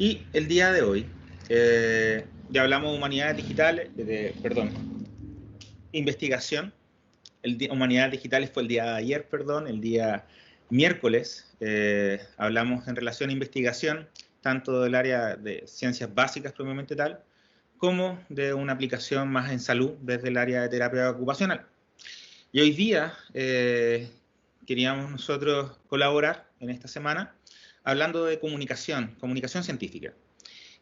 Y el día de hoy, ya hablamos de humanidades digitales, investigación. Humanidades digitales fue el día de ayer, el día miércoles. Hablamos en relación a investigación, tanto del área de ciencias básicas propiamente tal, como de una aplicación más en salud desde el área de terapia ocupacional. Y hoy día queríamos nosotros colaborar en esta semana hablando de comunicación científica.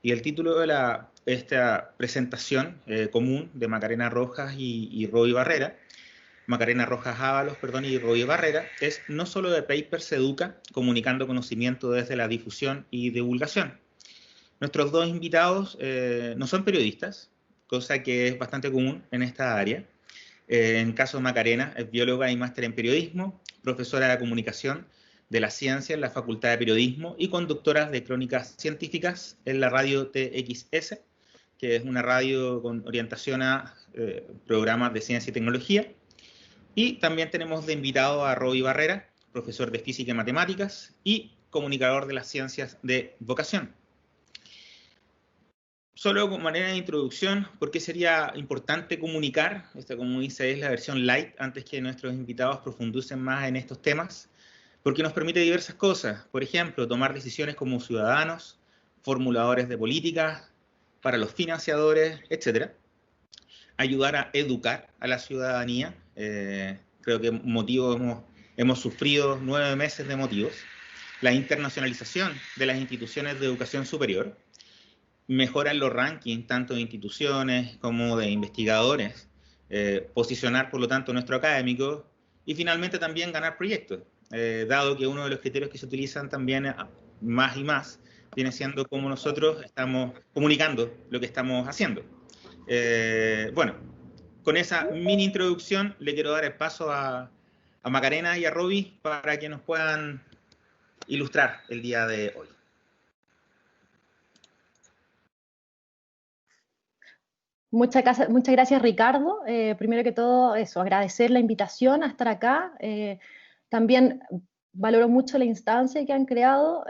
Y el título de esta presentación común de Macarena Rojas y Roy Barrera, Macarena Rojas Ábalos, y Roy Barrera, es No solo de papers se educa, comunicando conocimiento desde la difusión y divulgación. Nuestros dos invitados no son periodistas, cosa que es bastante común en esta área. En caso de Macarena, es bióloga y máster en periodismo, profesora de comunicación de la ciencia en la Facultad de Periodismo y conductora de crónicas científicas en la radio TXS, que es una radio con orientación a programas de ciencia y tecnología. Y también tenemos de invitado a Roy Barrera, profesor de física y matemáticas y comunicador de las ciencias de vocación. Solo como manera de introducción, ¿por qué sería importante comunicar? Esta, como dice, es la versión light, antes que nuestros invitados profundicen más en estos temas. Porque nos permite diversas cosas. Por ejemplo, tomar decisiones como ciudadanos, formuladores de políticas, para los financiadores, etc. Ayudar a educar a la ciudadanía. Creo que hemos sufrido 9 meses de motivos. La internacionalización de las instituciones de educación superior. Mejoran los rankings tanto de instituciones como de investigadores, posicionar por lo tanto nuestro académico y finalmente también ganar proyectos, dado que uno de los criterios que se utilizan también más y más viene siendo cómo nosotros estamos comunicando lo que estamos haciendo. Bueno, con esa mini introducción le quiero dar el paso a Macarena y a Roby para que nos puedan ilustrar el día de hoy. Muchas gracias, Ricardo. Primero que todo, agradecer la invitación a estar acá. También valoro mucho la instancia que han creado.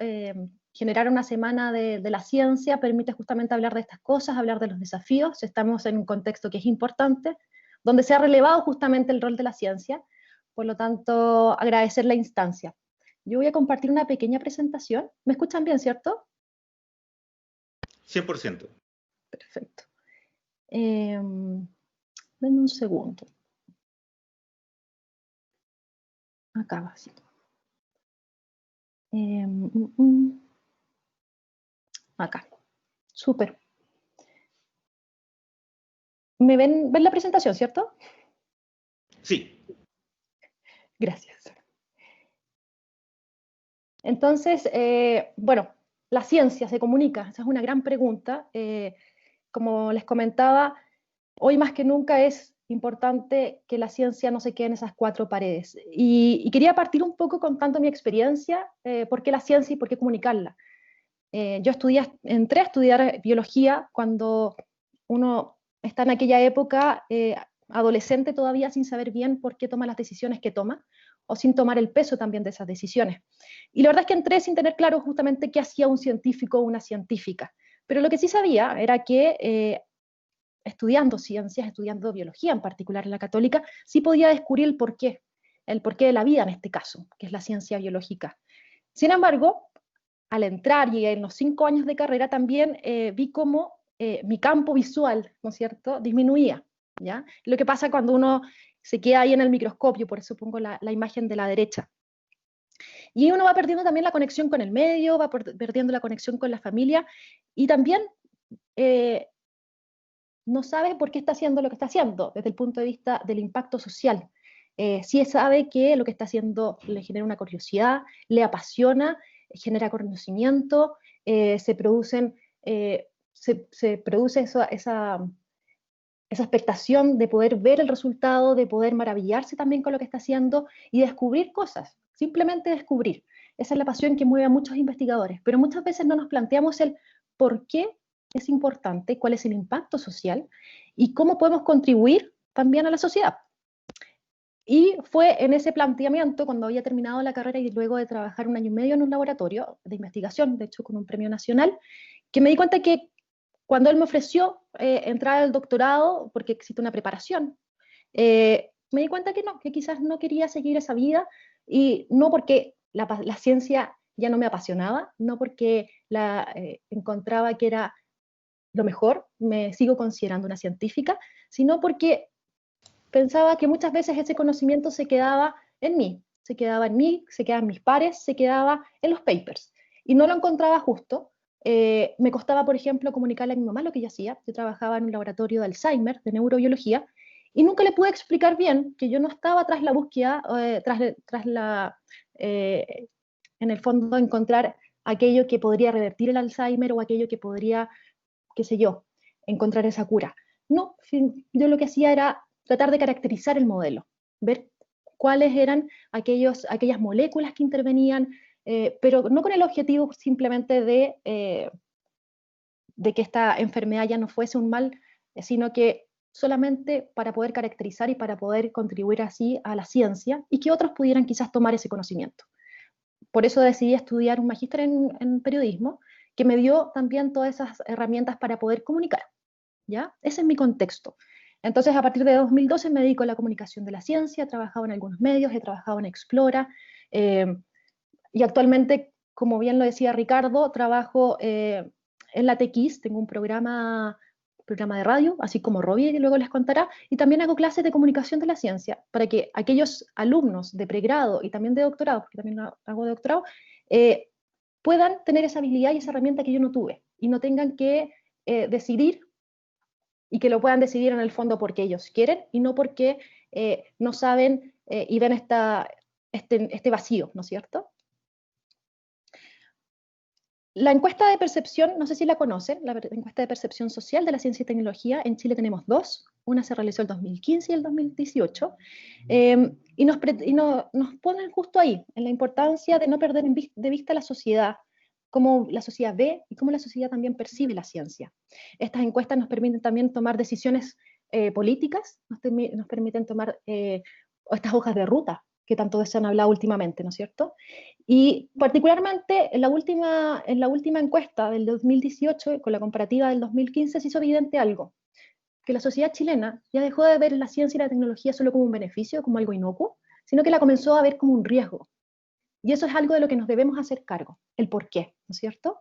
Generar una semana de la ciencia permite justamente hablar de estas cosas, hablar de los desafíos. Estamos en un contexto que es importante, donde se ha relevado justamente el rol de la ciencia. Por lo tanto, agradecer la instancia. Yo voy a compartir una pequeña presentación. ¿Me escuchan bien, cierto? 100%. Perfecto. Denme un segundo. Acá va, sí. Acá. Súper. ¿Ven la presentación, cierto? Sí. Gracias. Entonces, bueno, la ciencia se comunica, esa es una gran pregunta. Como les comentaba, hoy más que nunca es importante que la ciencia no se quede en esas 4 paredes. Y quería partir un poco contando mi experiencia, por qué la ciencia y por qué comunicarla. Yo entré a estudiar biología cuando uno está en aquella época adolescente todavía sin saber bien por qué toma las decisiones que toma, o sin tomar el peso también de esas decisiones. Y la verdad es que entré sin tener claro justamente qué hacía un científico o una científica. Pero lo que sí sabía era que estudiando ciencias, estudiando biología en particular en la Católica, sí podía descubrir el porqué de la vida en este caso, que es la ciencia biológica. Sin embargo, al entrar y en los 5 años de carrera también vi cómo mi campo visual, ¿no es cierto?, disminuía, ¿ya? Lo que pasa cuando uno se queda ahí en el microscopio, por eso pongo la imagen de la derecha. Y uno va perdiendo también la conexión con el medio, va perdiendo la conexión con la familia, y también no sabe por qué está haciendo lo que está haciendo, desde el punto de vista del impacto social. Sí sabe que lo que está haciendo le genera una curiosidad, le apasiona, genera conocimiento, se produce esa expectación de poder ver el resultado, de poder maravillarse también con lo que está haciendo y descubrir cosas, simplemente descubrir. Esa es la pasión que mueve a muchos investigadores, pero muchas veces no nos planteamos el por qué es importante, cuál es el impacto social y cómo podemos contribuir también a la sociedad. Y fue en ese planteamiento, cuando había terminado la carrera y luego de trabajar 1 año y medio en un laboratorio de investigación, de hecho con un premio nacional, que me di cuenta que cuando él me ofreció entrar al doctorado, porque existe una preparación, me di cuenta que no, que quizás no quería seguir esa vida, y no porque la ciencia ya no me apasionaba, no porque la encontraba que era lo mejor, me sigo considerando una científica, sino porque pensaba que muchas veces ese conocimiento se quedaba en mí, se quedaba en mí, se quedaba en mis pares, se quedaba en los papers, y no lo encontraba justo. Me costaba, por ejemplo, comunicarle a mi mamá lo que yo hacía. Yo trabajaba en un laboratorio de Alzheimer, de neurobiología, y nunca le pude explicar bien que yo no estaba tras la búsqueda, tras la, en el fondo, encontrar aquello que podría revertir el Alzheimer o aquello que podría, qué sé yo, encontrar esa cura. No, yo lo que hacía era tratar de caracterizar el modelo, ver cuáles eran aquellas moléculas que intervenían, pero no con el objetivo simplemente de que esta enfermedad ya no fuese un mal, sino que solamente para poder caracterizar y para poder contribuir así a la ciencia y que otros pudieran quizás tomar ese conocimiento. Por eso decidí estudiar un magíster en periodismo, que me dio también todas esas herramientas para poder comunicar, ¿ya? Ese es mi contexto. Entonces, a partir de 2012 me dedico a la comunicación de la ciencia, he trabajado en algunos medios, he trabajado en Explora, y actualmente, como bien lo decía Ricardo, trabajo en la TX, tengo un programa de radio, así como Robbie, que luego les contará, y también hago clases de comunicación de la ciencia, para que aquellos alumnos de pregrado y también de doctorado, porque también hago de doctorado, puedan tener esa habilidad y esa herramienta que yo no tuve, y no tengan que decidir, y que lo puedan decidir en el fondo porque ellos quieren, y no porque no saben y ven este vacío, ¿no es cierto? La encuesta de percepción, no sé si la conocen, la encuesta de percepción social de la ciencia y tecnología, en Chile tenemos dos, una se realizó el 2015 y el 2018, y nos ponen justo ahí, en la importancia de no perder de vista la sociedad, cómo la sociedad ve y cómo la sociedad también percibe la ciencia. Estas encuestas nos permiten también tomar decisiones políticas, nos permiten tomar estas hojas de ruta que tanto se han hablado últimamente, ¿no es cierto? Y particularmente en la última encuesta del 2018, con la comparativa del 2015, se hizo evidente algo, que la sociedad chilena ya dejó de ver la ciencia y la tecnología solo como un beneficio, como algo inocuo, sino que la comenzó a ver como un riesgo. Y eso es algo de lo que nos debemos hacer cargo, el por qué, ¿no es cierto?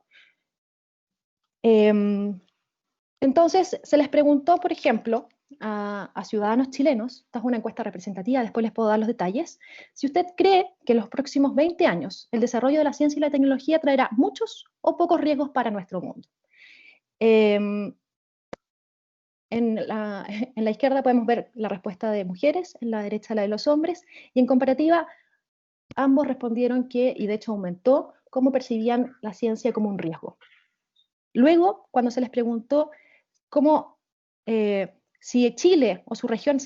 Entonces, se les preguntó, por ejemplo, a ciudadanos chilenos, esta es una encuesta representativa, después les puedo dar los detalles, si usted cree que en los próximos 20 años el desarrollo de la ciencia y la tecnología traerá muchos o pocos riesgos para nuestro mundo. En la izquierda podemos ver la respuesta de mujeres, en la derecha la de los hombres, y en comparativa ambos respondieron que, y de hecho aumentó, cómo percibían la ciencia como un riesgo. Luego, cuando se les preguntó cómo, si Chile o su región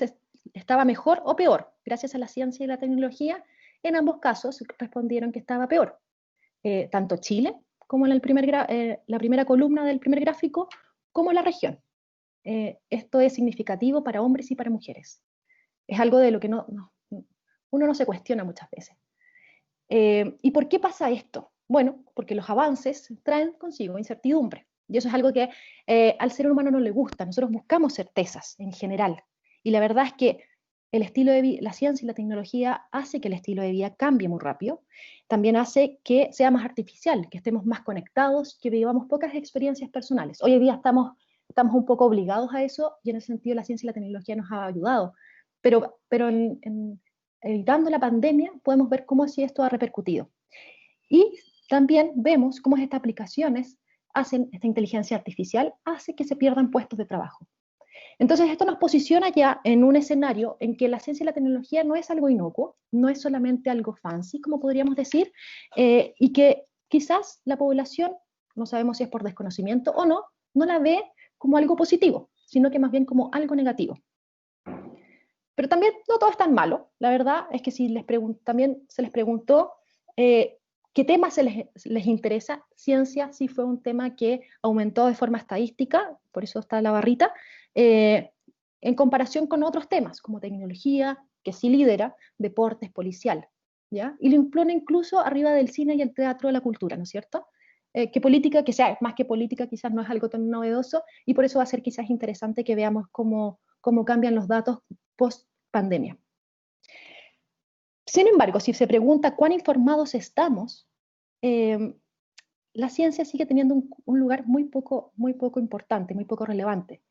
estaba mejor o peor gracias a la ciencia y la tecnología, en ambos casos respondieron que estaba peor. Tanto Chile, como en la primera columna del primer gráfico, como la región. Esto es significativo para hombres y para mujeres. Es algo de lo que uno no se cuestiona muchas veces. ¿Y por qué pasa esto? Bueno, porque los avances traen consigo incertidumbre. Y eso es algo que al ser humano no le gusta. Nosotros buscamos certezas en general. Y la verdad es que la ciencia y la tecnología hace que el estilo de vida cambie muy rápido. También hace que sea más artificial, que estemos más conectados, que vivamos pocas experiencias personales. Hoy en día estamos un poco obligados a eso, y en ese sentido la ciencia y la tecnología nos ha ayudado. Pero evitando la pandemia, podemos ver cómo así esto ha repercutido. Y también vemos cómo estas aplicaciones esta inteligencia artificial hace que se pierdan puestos de trabajo. Entonces, esto nos posiciona ya en un escenario en que la ciencia y la tecnología no es algo inocuo, no es solamente algo fancy, como podríamos decir, y que quizás la población, no sabemos si es por desconocimiento o no la ve como algo positivo, sino que más bien como algo negativo. Pero también no todo es tan malo. La verdad es que también se les preguntó qué temas les interesa. Ciencia sí fue un tema que aumentó de forma estadística, por eso está la barrita, en comparación con otros temas, como tecnología, que sí lidera, deportes, policial, ¿ya? Y lo impone incluso arriba del cine y el teatro de la cultura, ¿no es cierto? que política, que sea más que política, quizás no es algo tan novedoso, y por eso va a ser quizás interesante que veamos cómo cambian los datos post pandemia. Sin embargo, si se pregunta cuán informados estamos, la ciencia sigue teniendo un lugar muy poco importante, muy poco relevante.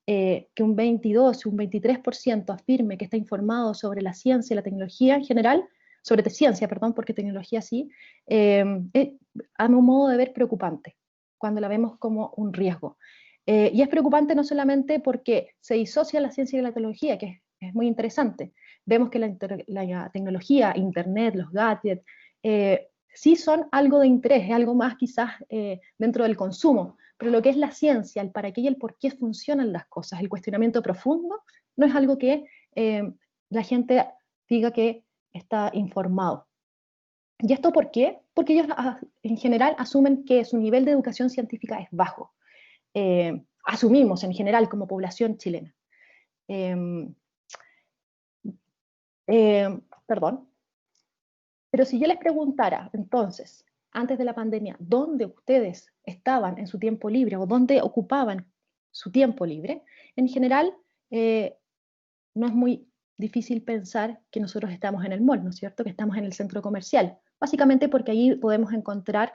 Que un 22, un 23% afirme que está informado sobre la ciencia y la tecnología en general, sobre ciencia, perdón, porque tecnología sí, a mi modo de ver preocupante, cuando la vemos como un riesgo. Y es preocupante no solamente porque se disocia la ciencia y la tecnología, que es muy interesante. Vemos que la tecnología, Internet, los gadgets, sí son algo de interés, es algo más quizás dentro del consumo, pero lo que es la ciencia, el para qué y el por qué funcionan las cosas, el cuestionamiento profundo, no es algo que la gente diga que está informado. ¿Y esto por qué? Porque ellos en general asumen que su nivel de educación científica es bajo. Asumimos en general como población chilena. Perdón. Pero si yo les preguntara, entonces, antes de la pandemia, ¿dónde ustedes estaban en su tiempo libre o dónde ocupaban su tiempo libre? En general, no es muy difícil pensar que nosotros estamos en el mall, ¿no es cierto? Que estamos en el centro comercial, básicamente porque ahí podemos encontrar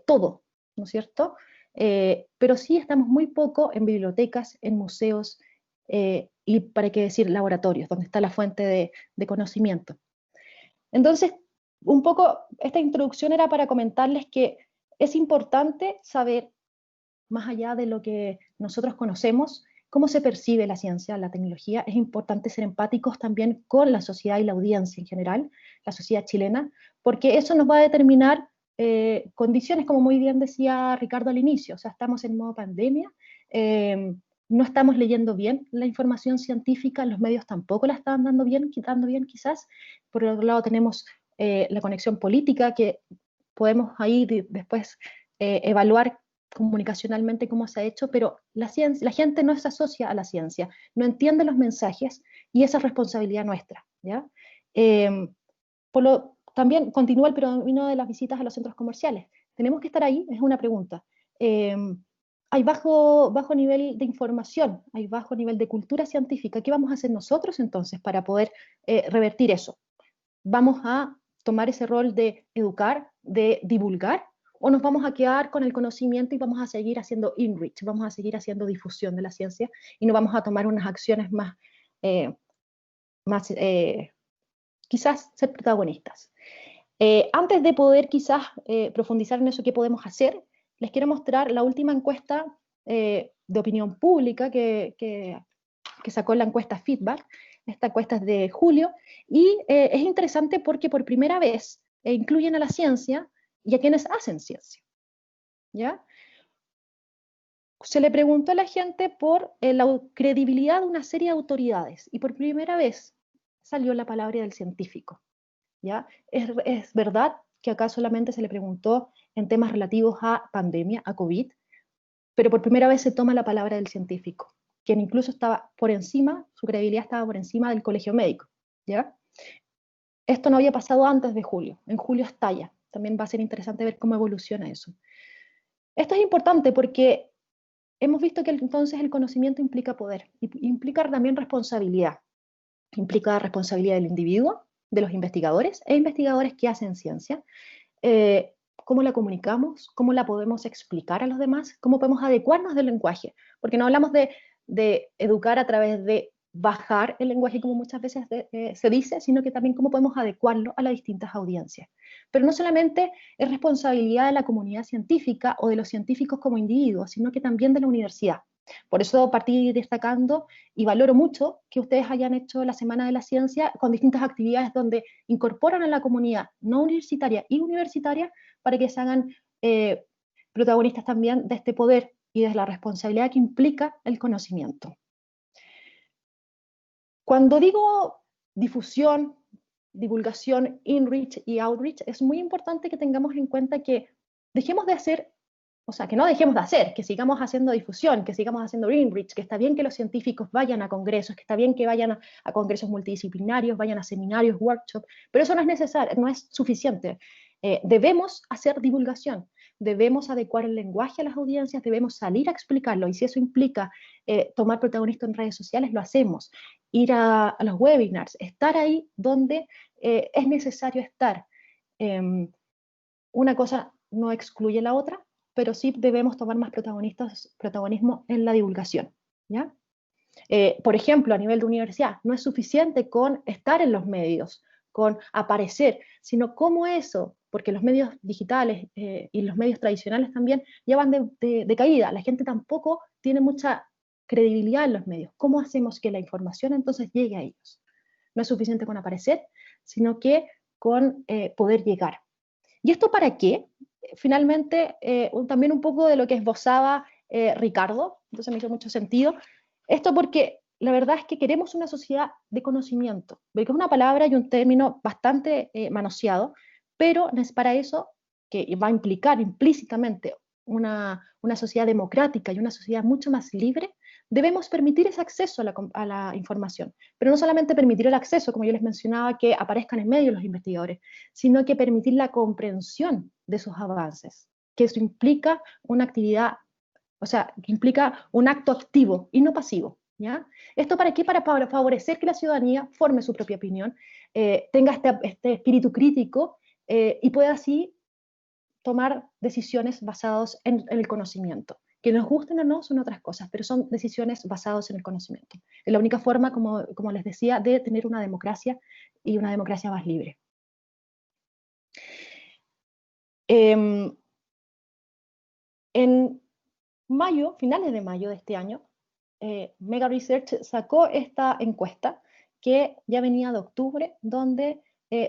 todo, ¿no es cierto? Pero sí estamos muy poco en bibliotecas, en museos y, para qué decir, laboratorios, donde está la fuente de conocimiento. Entonces, un poco esta introducción era para comentarles que es importante saber, más allá de lo que nosotros conocemos, cómo se percibe la ciencia, la tecnología. Es importante ser empáticos también con la sociedad y la audiencia en general, la sociedad chilena, porque eso nos va a determinar condiciones, como muy bien decía Ricardo al inicio. O sea, estamos en modo pandemia, no estamos leyendo bien la información científica, los medios tampoco la están dando bien quizás. Por otro lado tenemos la conexión política, que podemos ahí después evaluar comunicacionalmente cómo se ha hecho, pero la gente no se asocia a la ciencia, no entiende los mensajes, y esa es responsabilidad nuestra, ¿ya? También continúa el predominio de las visitas a los centros comerciales. ¿Tenemos que estar ahí? Es una pregunta. Hay bajo nivel de información, hay bajo nivel de cultura científica. ¿Qué vamos a hacer nosotros entonces para poder revertir eso? ¿Vamos a tomar ese rol de educar, de divulgar, o nos vamos a quedar con el conocimiento y vamos a seguir haciendo inreach, vamos a seguir haciendo difusión de la ciencia y no vamos a tomar unas acciones más, quizás ser protagonistas? Antes de poder quizás profundizar en eso, ¿qué podemos hacer? Les quiero mostrar la última encuesta de opinión pública que sacó la encuesta Feedback. Esta encuesta es de julio, y es interesante porque por primera vez incluyen a la ciencia y a quienes hacen ciencia, ¿ya? Se le preguntó a la gente por la credibilidad de una serie de autoridades, y por primera vez salió la palabra del científico, ¿ya? Es verdad que acá solamente se le preguntó en temas relativos a pandemia, a COVID, pero por primera vez se toma la palabra del científico, quien incluso estaba por encima, su credibilidad estaba por encima del colegio médico, ¿ya? Esto no había pasado antes de julio, en julio estalla. También va a ser interesante ver cómo evoluciona eso. Esto es importante porque hemos visto que entonces el conocimiento implica poder, implica también responsabilidad. Implica responsabilidad del individuo, de los investigadores e investigadores que hacen ciencia. ¿Cómo la comunicamos? ¿Cómo la podemos explicar a los demás? ¿Cómo podemos adecuarnos del lenguaje? Porque no hablamos de educar a través de bajar el lenguaje, como muchas veces se dice, sino que también cómo podemos adecuarlo a las distintas audiencias. Pero no solamente es responsabilidad de la comunidad científica o de los científicos como individuos, sino que también de la universidad. Por eso partí destacando y valoro mucho que ustedes hayan hecho la Semana de la Ciencia con distintas actividades donde incorporan a la comunidad no universitaria y universitaria para que se hagan protagonistas también de este poder y de la responsabilidad que implica el conocimiento. Cuando digo difusión, divulgación, inreach y outreach, es muy importante que tengamos en cuenta que dejemos de hacer, o sea, que no dejemos de hacer, que sigamos haciendo difusión, que sigamos haciendo inreach, que está bien que los científicos vayan a congresos, que está bien que vayan a congresos multidisciplinarios, vayan a seminarios, workshops, pero eso no es necesario, no es suficiente. Debemos hacer divulgación, debemos adecuar el lenguaje a las audiencias, debemos salir a explicarlo, y si eso implica tomar protagonismo en redes sociales, lo hacemos. Ir a los webinars, estar ahí donde es necesario estar. Una cosa no excluye la otra, pero sí debemos tomar más protagonismo en la divulgación, ¿ya? Por ejemplo, a nivel de universidad, no es suficiente con estar en los medios, con aparecer, sino cómo eso, porque los medios digitales y los medios tradicionales también ya van de caída, la gente tampoco tiene mucha credibilidad en los medios. ¿Cómo hacemos que la información entonces llegue a ellos? No es suficiente con aparecer, sino que con poder llegar. ¿Y esto para qué? Finalmente, también un poco de lo que esbozaba Ricardo, entonces me hizo mucho sentido. Esto porque la verdad es que queremos una sociedad de conocimiento, porque es una palabra y un término bastante manoseado, pero es para eso que va a implicar implícitamente una sociedad democrática y una sociedad mucho más libre, debemos permitir ese acceso a la información. Pero no solamente permitir el acceso, como yo les mencionaba, que aparezcan en medio los investigadores, sino que permitir la comprensión de esos avances, que eso implica una actividad, o sea, que implica un acto activo y no pasivo, ¿ya? ¿Esto para qué? Para favorecer que la ciudadanía forme su propia opinión, tenga este espíritu crítico y pueda así tomar decisiones basadas en el conocimiento. Que nos gusten o no son otras cosas, pero son decisiones basadas en el conocimiento. Es la única forma, como les decía, de tener una democracia y una democracia más libre. En mayo, finales de mayo de este año, Mega Research sacó esta encuesta que ya venía de octubre, donde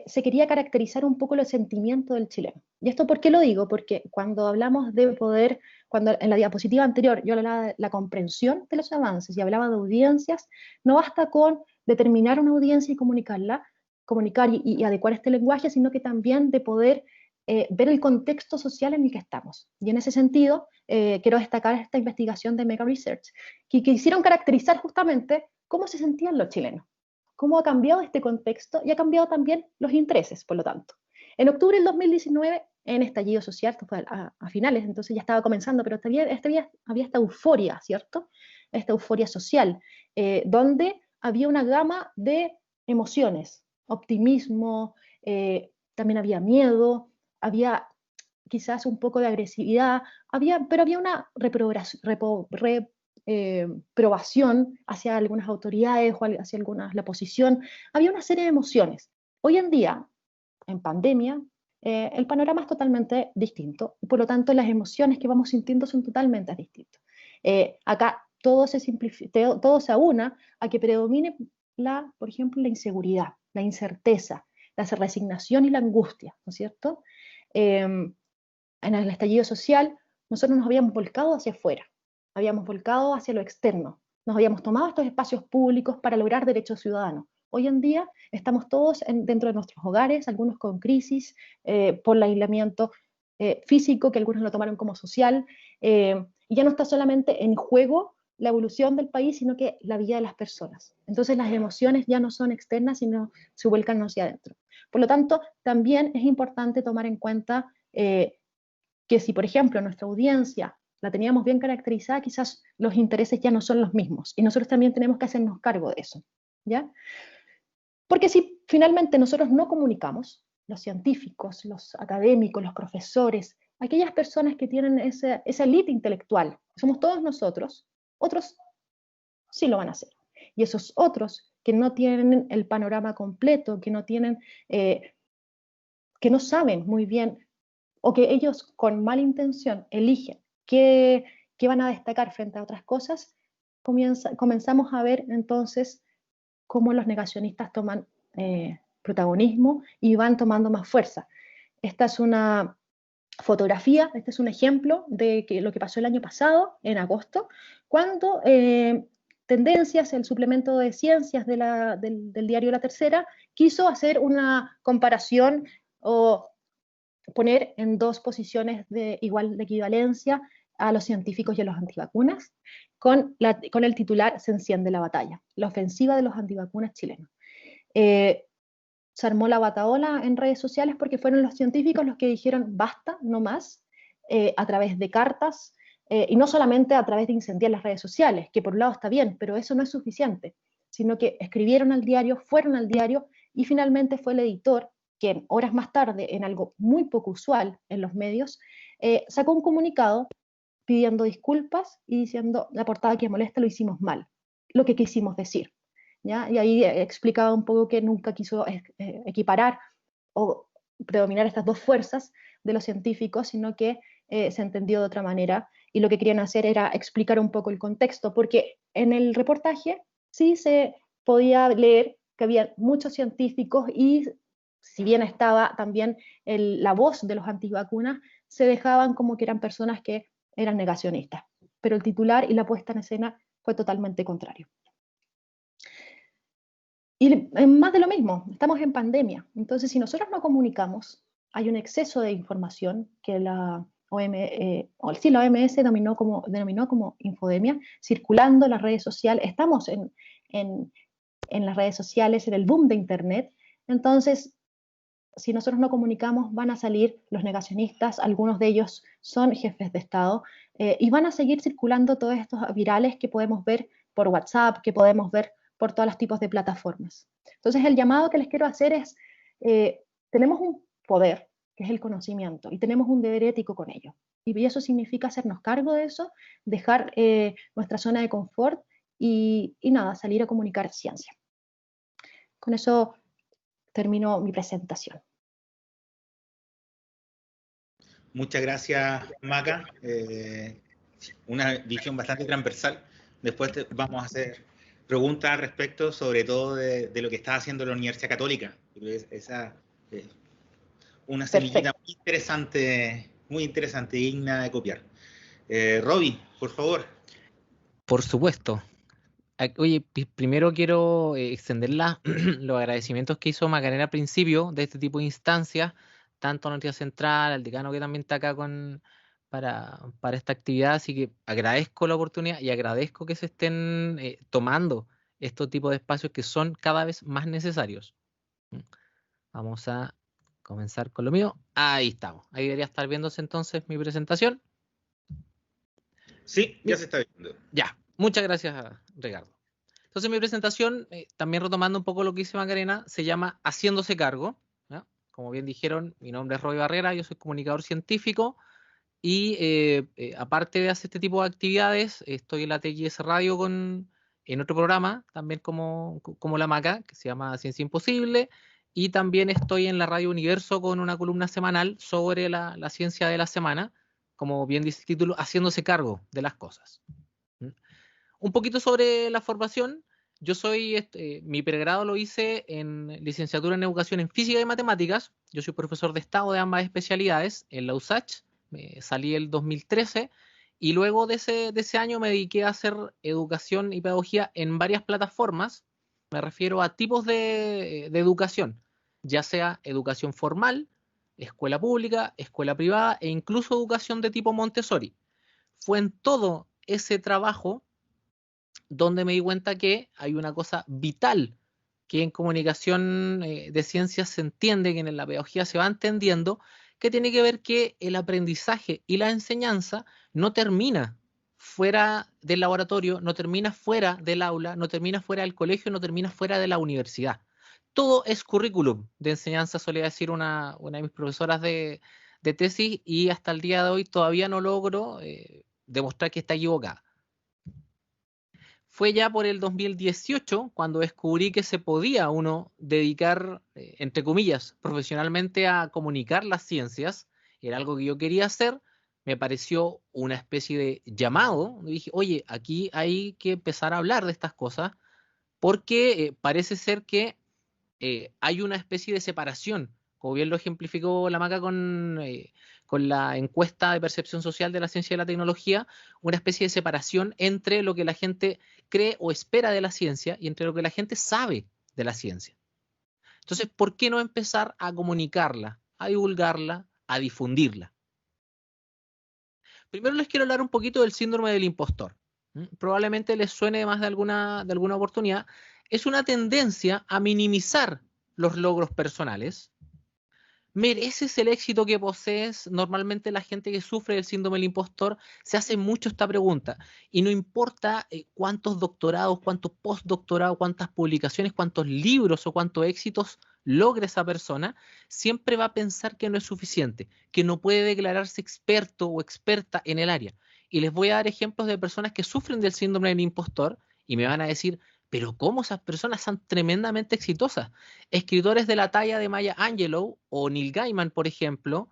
se quería caracterizar un poco los sentimientos del chileno. ¿Y esto por qué lo digo? Porque cuando hablamos de poder, cuando en la diapositiva anterior yo hablaba de la comprensión de los avances y hablaba de audiencias, no basta con determinar una audiencia y comunicarla, comunicar y adecuar este lenguaje, sino que también de poder ver el contexto social en el que estamos. Y en ese sentido, quiero destacar esta investigación de Mega Research, que quisieron caracterizar justamente cómo se sentían los chilenos, cómo ha cambiado este contexto y ha cambiado también los intereses, por lo tanto. En octubre del 2019, en estallido social, esto fue a finales, entonces ya estaba comenzando, pero había esta euforia, ¿cierto? Esta euforia social, donde había una gama de emociones, optimismo, también había miedo, había quizás un poco de agresividad, pero había una reprobación hacia algunas autoridades o hacia la oposición, había una serie de emociones. Hoy en día, en pandemia, el panorama es totalmente distinto, y por lo tanto las emociones que vamos sintiendo son totalmente distintas. Acá todo se aúna a que predomine, por ejemplo, la inseguridad, la incerteza, la resignación y la angustia, ¿no es cierto? En el estallido social, nosotros nos habíamos volcado hacia afuera, habíamos volcado hacia lo externo, nos habíamos tomado estos espacios públicos para lograr derechos ciudadanos. Hoy en día estamos todos dentro de nuestros hogares, algunos con crisis por el aislamiento físico, que algunos lo tomaron como social, y ya no está solamente en juego la evolución del país, sino que la vida de las personas. Entonces las emociones ya no son externas, sino se vuelcan hacia adentro. Por lo tanto, también es importante tomar en cuenta que si, por ejemplo, nuestra audiencia la teníamos bien caracterizada, quizás los intereses ya no son los mismos, y nosotros también tenemos que hacernos cargo de eso, ¿ya? Porque si finalmente nosotros no comunicamos, los científicos, los académicos, los profesores, aquellas personas que tienen esa élite intelectual, somos todos nosotros, otros sí lo van a hacer. Y esos otros que no tienen el panorama completo, que no tienen, que no saben muy bien, o que ellos con mala intención eligen qué van a destacar frente a otras cosas, comenzamos a ver entonces cómo los negacionistas toman protagonismo y van tomando más fuerza. Esta es una fotografía, este es un ejemplo de lo que pasó el año pasado, en agosto, cuando Tendencias, el suplemento de ciencias del diario La Tercera, quiso hacer una comparación o poner en dos posiciones de igual de equivalencia a los científicos y a los antivacunas, con el titular "Se enciende la batalla", la ofensiva de los antivacunas chilenos. se armó la bataola en redes sociales porque fueron los científicos los que dijeron basta, no más, a través de cartas, y no solamente a través de incendiar las redes sociales, que por un lado está bien, pero eso no es suficiente, sino que escribieron al diario, fueron al diario, y finalmente fue el editor que horas más tarde, en algo muy poco usual en los medios, sacó un comunicado pidiendo disculpas y diciendo la portada que molesta lo hicimos mal, lo que quisimos decir. ¿Ya? Y ahí explicaba un poco que nunca quiso equiparar o predominar estas dos fuerzas de los científicos, sino que se entendió de otra manera, y lo que querían hacer era explicar un poco el contexto, porque en el reportaje sí se podía leer que había muchos científicos y si bien estaba también la voz de los antivacunas, se dejaban como que eran personas que eran negacionistas, pero el titular y la puesta en escena fue totalmente contrario. Y más de lo mismo, estamos en pandemia, entonces si nosotros no comunicamos, hay un exceso de información que la OMS denominó como infodemia, circulando en las redes sociales, estamos en las redes sociales, en el boom de Internet, entonces si nosotros no comunicamos van a salir los negacionistas, algunos de ellos son jefes de Estado, y van a seguir circulando todos estos virales que podemos ver por WhatsApp, que podemos ver por todos los tipos de plataformas. Entonces el llamado que les quiero hacer es, tenemos un poder, que es el conocimiento, y tenemos un deber ético con ello. Y eso significa hacernos cargo de eso, dejar nuestra zona de confort y nada, salir a comunicar ciencia. Con eso termino mi presentación. Muchas gracias, Maca. Una visión bastante transversal. Después vamos a hacer preguntas al respecto, sobre todo de lo que está haciendo la Universidad Católica. Esa es una semillita muy interesante, digna de copiar. Roby, por favor. Por supuesto. Oye, primero quiero extender los agradecimientos que hizo Macarena al principio de este tipo de instancias, tanto a la Universidad Central, al decano que también está acá para esta actividad, así que agradezco la oportunidad y agradezco que se estén tomando estos tipos de espacios que son cada vez más necesarios. Vamos a comenzar con lo mío. Ahí estamos. Ahí debería estar viéndose entonces mi presentación. Sí, ya se está viendo. Ya, muchas gracias, Ricardo. Entonces mi presentación, también retomando un poco lo que dice Macarena, se llama Haciéndose Cargo, ¿ya? Como bien dijeron, mi nombre es Roy Barrera, yo soy comunicador científico y aparte de hacer este tipo de actividades, estoy en la TGS Radio en otro programa, también como la Maca, que se llama Ciencia Imposible, y también estoy en la Radio Universo con una columna semanal sobre la ciencia de la semana, como bien dice el título, haciéndose cargo de las cosas. Un poquito sobre la formación. Yo mi pregrado lo hice en licenciatura en educación en física y matemáticas. Yo soy profesor de estado de ambas especialidades en la USACH. Salí el 2013 y luego de ese año me dediqué a hacer educación y pedagogía en varias plataformas. Me refiero a tipos de educación, ya sea educación formal, escuela pública, escuela privada e incluso educación de tipo Montessori. Fue en todo ese trabajo donde me di cuenta que hay una cosa vital que en comunicación de ciencias se entiende, que en la pedagogía se va entendiendo, que tiene que ver que el aprendizaje y la enseñanza no termina fuera del laboratorio, no termina fuera del aula, no termina fuera del colegio, no termina fuera de la universidad. Todo es currículum de enseñanza, solía decir una de mis profesoras de tesis, y hasta el día de hoy todavía no logro demostrar que está equivocada. Fue ya por el 2018 cuando descubrí que se podía uno dedicar, entre comillas, profesionalmente a comunicar las ciencias. Era algo que yo quería hacer. Me pareció una especie de llamado. Dije, oye, aquí hay que empezar a hablar de estas cosas porque parece ser que hay una especie de separación, como bien lo ejemplificó la Maca con la encuesta de percepción social de la ciencia y la tecnología, una especie de separación entre lo que la gente cree o espera de la ciencia y entre lo que la gente sabe de la ciencia. Entonces, ¿por qué no empezar a comunicarla, a divulgarla, a difundirla? Primero les quiero hablar un poquito del síndrome del impostor. Probablemente les suene más de alguna oportunidad. Es una tendencia a minimizar los logros personales? ¿Mereces el éxito que posees? Normalmente la gente que sufre del síndrome del impostor se hace mucho esta pregunta. Y no importa cuántos doctorados, cuántos postdoctorados, cuántas publicaciones, cuántos libros o cuántos éxitos logre esa persona, siempre va a pensar que no es suficiente, que no puede declararse experto o experta en el área. Y les voy a dar ejemplos de personas que sufren del síndrome del impostor y me van a decir, pero ¿cómo esas personas son tremendamente exitosas? Escritores de la talla de Maya Angelou o Neil Gaiman, por ejemplo,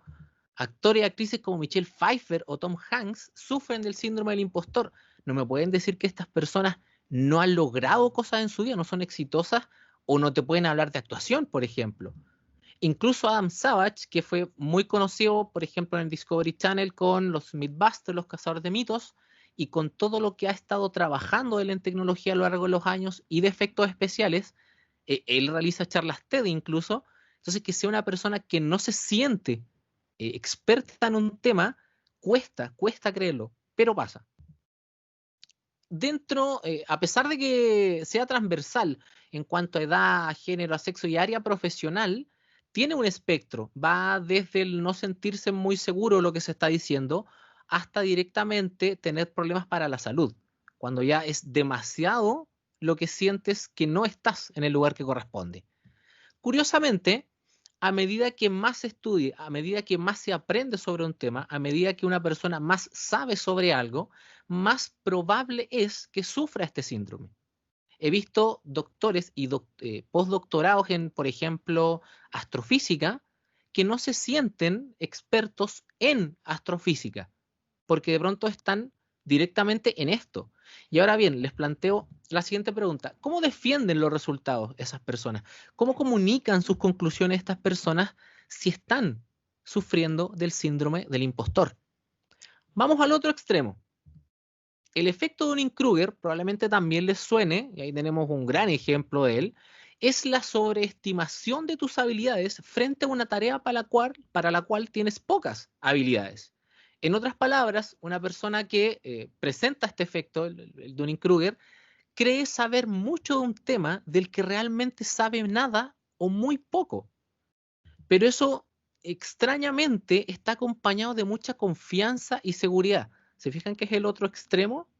actores y actrices como Michelle Pfeiffer o Tom Hanks sufren del síndrome del impostor. No me pueden decir que estas personas no han logrado cosas en su vida, no son exitosas o no te pueden hablar de actuación, por ejemplo. Incluso Adam Savage, que fue muy conocido, por ejemplo, en el Discovery Channel con los Mythbusters, los cazadores de mitos, y con todo lo que ha estado trabajando él en tecnología a lo largo de los años y de efectos especiales, él realiza charlas TED incluso, entonces que sea una persona que no se siente experta en un tema, cuesta creerlo, pero pasa. Dentro, a pesar de que sea transversal en cuanto a edad, género, a sexo y área profesional, tiene un espectro, va desde el no sentirse muy seguro de lo que se está diciendo, hasta directamente tener problemas para la salud, cuando ya es demasiado lo que sientes que no estás en el lugar que corresponde. Curiosamente, a medida que más se estudia, a medida que más se aprende sobre un tema, a medida que una persona más sabe sobre algo, más probable es que sufra este síndrome. He visto doctores y postdoctorados en, por ejemplo, astrofísica, que no se sienten expertos en astrofísica, porque de pronto están directamente en esto. Y ahora bien, les planteo la siguiente pregunta. ¿Cómo defienden los resultados esas personas? ¿Cómo comunican sus conclusiones estas personas si están sufriendo del síndrome del impostor? Vamos al otro extremo. El efecto de Dunning-Kruger probablemente también les suene, y ahí tenemos un gran ejemplo de él, es la sobreestimación de tus habilidades frente a una tarea para la cual tienes pocas habilidades. En otras palabras, una persona que presenta este efecto, el Dunning-Kruger, cree saber mucho de un tema del que realmente sabe nada o muy poco. Pero eso extrañamente está acompañado de mucha confianza y seguridad. ¿Se fijan que es el otro extremo?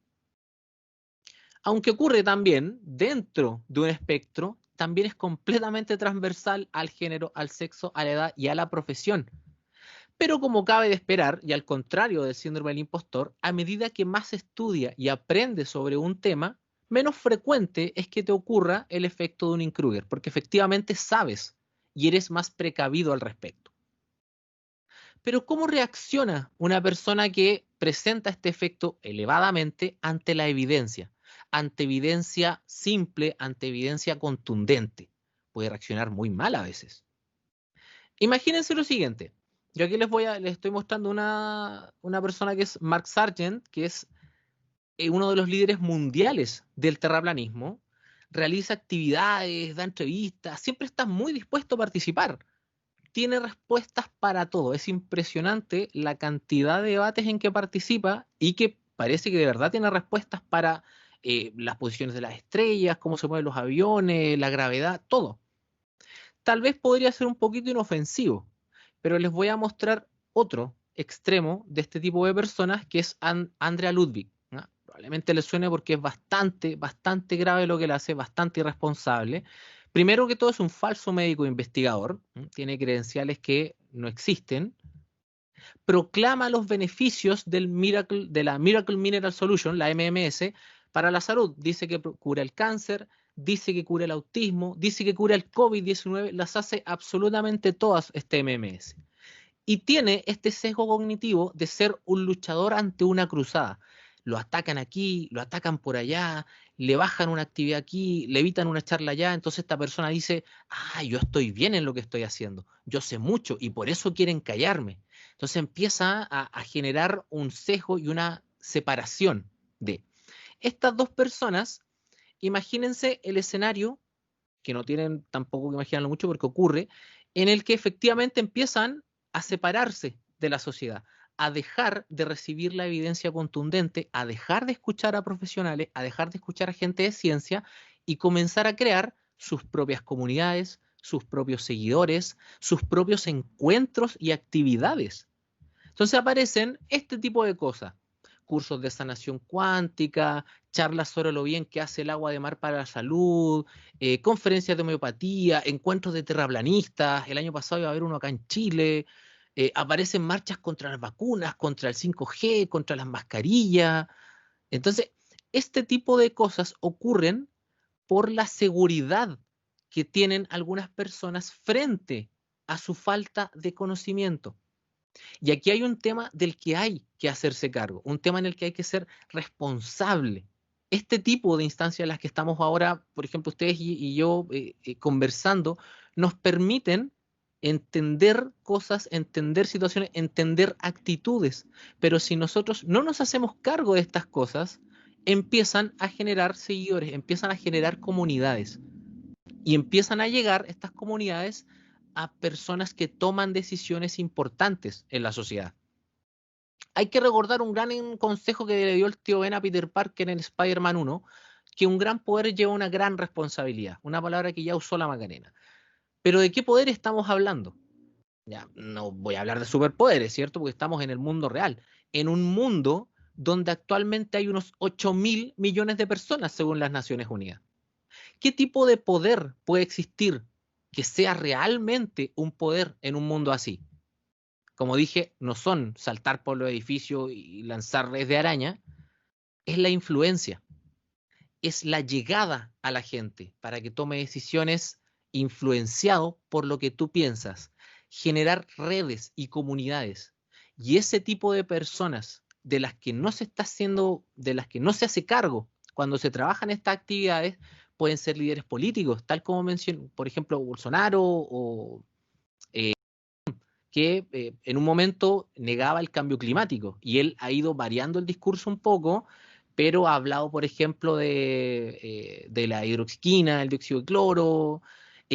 Aunque ocurre también dentro de un espectro, también es completamente transversal al género, al sexo, a la edad y a la profesión. Pero como cabe de esperar, y al contrario del síndrome del impostor, a medida que más estudia y aprende sobre un tema, menos frecuente es que te ocurra el efecto de Dunning-Kruger, porque efectivamente sabes y eres más precavido al respecto. Pero ¿cómo reacciona una persona que presenta este efecto elevadamente ante la evidencia? Ante evidencia simple, ante evidencia contundente. Puede reaccionar muy mal a veces. Imagínense lo siguiente. Yo aquí les estoy mostrando una persona que es Mark Sargent, que es uno de los líderes mundiales del terraplanismo. Realiza actividades, da entrevistas, siempre está muy dispuesto a participar. Tiene respuestas para todo. Es impresionante la cantidad de debates en que participa y que parece que de verdad tiene respuestas para las posiciones de las estrellas, cómo se mueven los aviones, la gravedad, todo. Tal vez podría ser un poquito inofensivo, pero les voy a mostrar otro extremo de este tipo de personas, que es Andrea Ludwig, ¿no? Probablemente les suene porque es bastante grave lo que él hace, bastante irresponsable. Primero que todo es un falso médico investigador, ¿no? Tiene credenciales que no existen. Proclama los beneficios de la Miracle Mineral Solution, la MMS, para la salud. Dice que cura el cáncer, dice que cura el autismo, dice que cura el COVID-19, las hace absolutamente todas este MMS. Y tiene este sesgo cognitivo de ser un luchador ante una cruzada. Lo atacan aquí, lo atacan por allá, le bajan una actividad aquí, le evitan una charla allá, entonces esta persona dice, yo estoy bien en lo que estoy haciendo, yo sé mucho y por eso quieren callarme. Entonces empieza a generar un sesgo y una separación de estas dos personas. Imagínense el escenario, que no tienen tampoco que imaginarlo mucho porque ocurre, en el que efectivamente empiezan a separarse de la sociedad, a dejar de recibir la evidencia contundente, a dejar de escuchar a profesionales, a dejar de escuchar a gente de ciencia y comenzar a crear sus propias comunidades, sus propios seguidores, sus propios encuentros y actividades. Entonces aparecen este tipo de cosas. Cursos de sanación cuántica, charlas sobre lo bien que hace el agua de mar para la salud, conferencias de homeopatía, encuentros de terraplanistas. El año pasado iba a haber uno acá en Chile. Aparecen marchas contra las vacunas, contra el 5G, contra las mascarillas. Entonces, este tipo de cosas ocurren por la seguridad que tienen algunas personas frente a su falta de conocimiento. Y aquí hay un tema del que hay que hacerse cargo, un tema en el que hay que ser responsable. Este tipo de instancias en las que estamos ahora, por ejemplo, ustedes y yo conversando, nos permiten entender cosas, entender situaciones, entender actitudes. Pero si nosotros no nos hacemos cargo de estas cosas, empiezan a generar seguidores, empiezan a generar comunidades. Y empiezan a llegar estas comunidades a personas que toman decisiones importantes en la sociedad. Hay que recordar un gran consejo que le dio el tío Ben a Peter Parker en Spider-Man 1, que un gran poder lleva una gran responsabilidad, una palabra que ya usó la Macarena. Pero ¿de qué poder estamos hablando? Ya, no voy a hablar de superpoderes, ¿cierto? Porque estamos en el mundo real, en un mundo donde actualmente hay unos 8.000 millones de personas según las Naciones Unidas. ¿Qué tipo de poder puede existir que sea realmente un poder en un mundo así? Como dije, no son saltar por los edificios y lanzar redes de araña, es la influencia, es la llegada a la gente para que tome decisiones influenciado por lo que tú piensas, generar redes y comunidades. Y ese tipo de personas de las que no se está haciendo, de las que no se hace cargo cuando se trabajan estas actividades, pueden ser líderes políticos, tal como mencionó, por ejemplo, Bolsonaro o que en un momento negaba el cambio climático y él ha ido variando el discurso un poco, pero ha hablado, por ejemplo, de la hidroxina, el dióxido de cloro,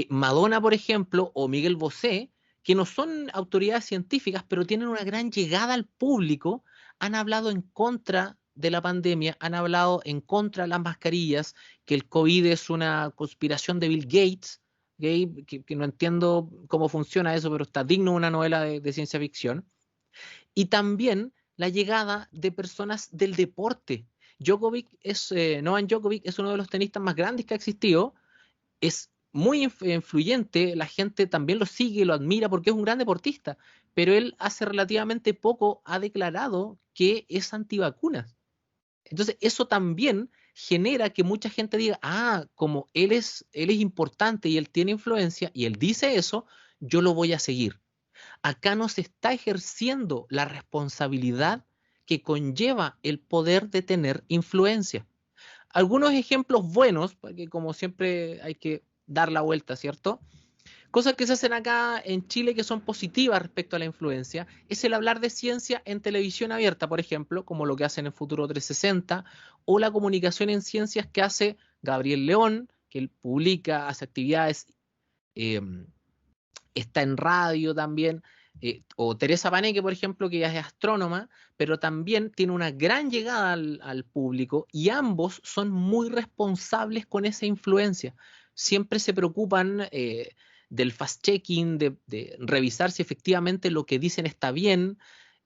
Madonna, por ejemplo, o Miguel Bosé, que no son autoridades científicas, pero tienen una gran llegada al público, han hablado en contra de la pandemia, han hablado en contra de las mascarillas, que el COVID es una conspiración de Bill Gates, que no entiendo cómo funciona eso, pero está digno de una novela de ciencia ficción. Y también la llegada de personas del deporte. Novak Djokovic es uno de los tenistas más grandes que ha existido, es muy influyente, la gente también lo sigue, lo admira porque es un gran deportista, pero él hace relativamente poco ha declarado que es antivacunas. Entonces, eso también genera que mucha gente diga, como él es importante y él tiene influencia y él dice eso, yo lo voy a seguir. Acá no se está ejerciendo la responsabilidad que conlleva el poder de tener influencia. Algunos ejemplos buenos, porque como siempre hay que dar la vuelta, ¿cierto? Cosas que se hacen acá en Chile que son positivas respecto a la influencia, es el hablar de ciencia en televisión abierta, por ejemplo, como lo que hacen en Futuro 360, o la comunicación en ciencias que hace Gabriel León, que él publica, hace actividades, está en radio también, o Teresa Paneque, por ejemplo, que ella es astrónoma, pero también tiene una gran llegada al público y ambos son muy responsables con esa influencia. Siempre se preocupan del fast-checking, de revisar si efectivamente lo que dicen está bien,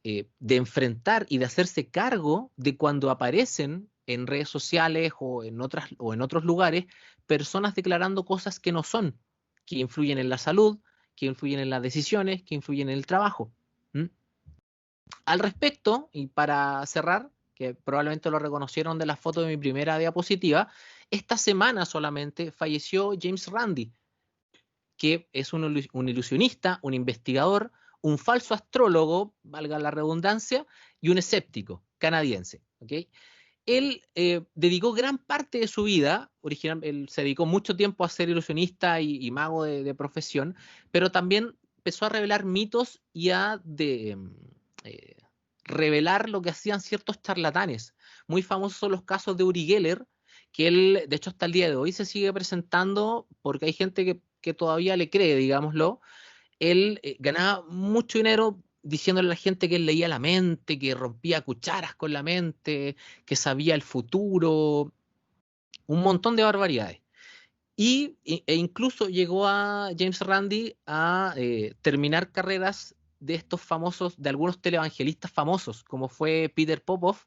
de enfrentar y de hacerse cargo de cuando aparecen en redes sociales o en otros lugares personas declarando cosas que no son, que influyen en la salud, que influyen en las decisiones, que influyen en el trabajo. Al respecto, y para cerrar, que probablemente lo reconocieron de la foto de mi primera diapositiva, esta semana solamente falleció James Randi, que es un ilusionista, un investigador, un falso astrólogo, valga la redundancia, y un escéptico canadiense. ¿Okay? Él dedicó gran parte de su vida, él se dedicó mucho tiempo a ser ilusionista y mago de profesión, pero también empezó a revelar mitos y a revelar lo que hacían ciertos charlatanes. Muy famosos son los casos de Uri Geller, que él, de hecho, hasta el día de hoy se sigue presentando porque hay gente que todavía le cree, digámoslo. Él ganaba mucho dinero diciéndole a la gente que él leía la mente, que rompía cucharas con la mente, que sabía el futuro, un montón de barbaridades. e incluso llegó a James Randi a terminar carreras de estos famosos, de algunos televangelistas famosos, como fue Peter Popoff,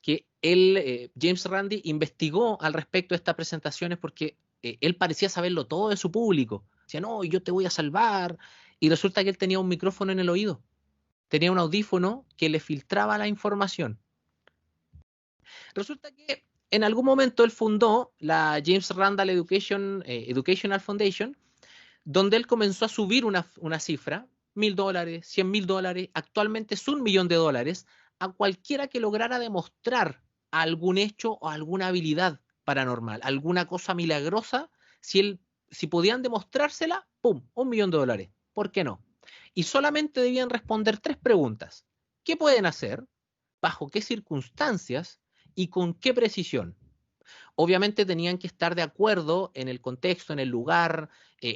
que él, James Randi, investigó al respecto de estas presentaciones porque él parecía saberlo todo de su público. Decía, no, yo te voy a salvar. Y resulta que él tenía un micrófono en el oído. Tenía un audífono que le filtraba la información. Resulta que en algún momento él fundó la James Randall Educational Foundation, donde él comenzó a subir una cifra, $1.000, $100.000, actualmente es $1.000.000, a cualquiera que lograra demostrar algún hecho o alguna habilidad paranormal, alguna cosa milagrosa. Si podían demostrársela, ¡pum!, $1.000.000. ¿Por qué no? Y solamente debían responder 3 preguntas. ¿Qué pueden hacer? ¿Bajo qué circunstancias? ¿Y con qué precisión? Obviamente tenían que estar de acuerdo en el contexto, en el lugar,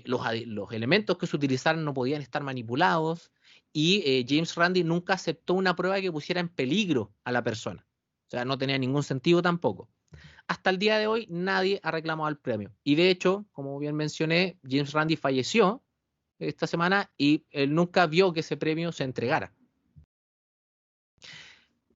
los elementos que se utilizaran no podían estar manipulados, y James Randi nunca aceptó una prueba que pusiera en peligro a la persona. O sea, no tenía ningún sentido tampoco. Hasta el día de hoy nadie ha reclamado el premio. Y de hecho, como bien mencioné, James Randi falleció esta semana y él nunca vio que ese premio se entregara.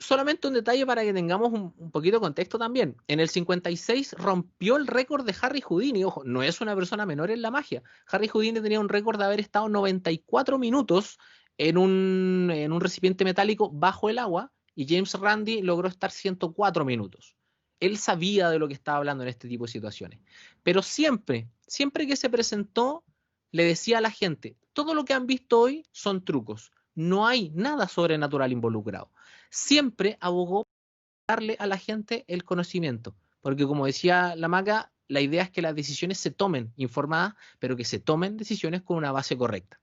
Solamente un detalle para que tengamos un poquito de contexto también. En el 56 rompió el récord de Harry Houdini. Ojo, no es una persona menor en la magia. Harry Houdini tenía un récord de haber estado 94 minutos en un recipiente metálico bajo el agua, y James Randi logró estar 104 minutos. Él sabía de lo que estaba hablando en este tipo de situaciones. Pero siempre que se presentó, le decía a la gente, todo lo que han visto hoy son trucos. No hay nada sobrenatural involucrado. Siempre abogó por darle a la gente el conocimiento, porque como decía la Maca, la idea es que las decisiones se tomen informadas, pero que se tomen decisiones con una base correcta.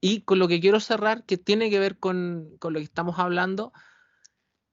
Y con lo que quiero cerrar, que tiene que ver con lo que estamos hablando,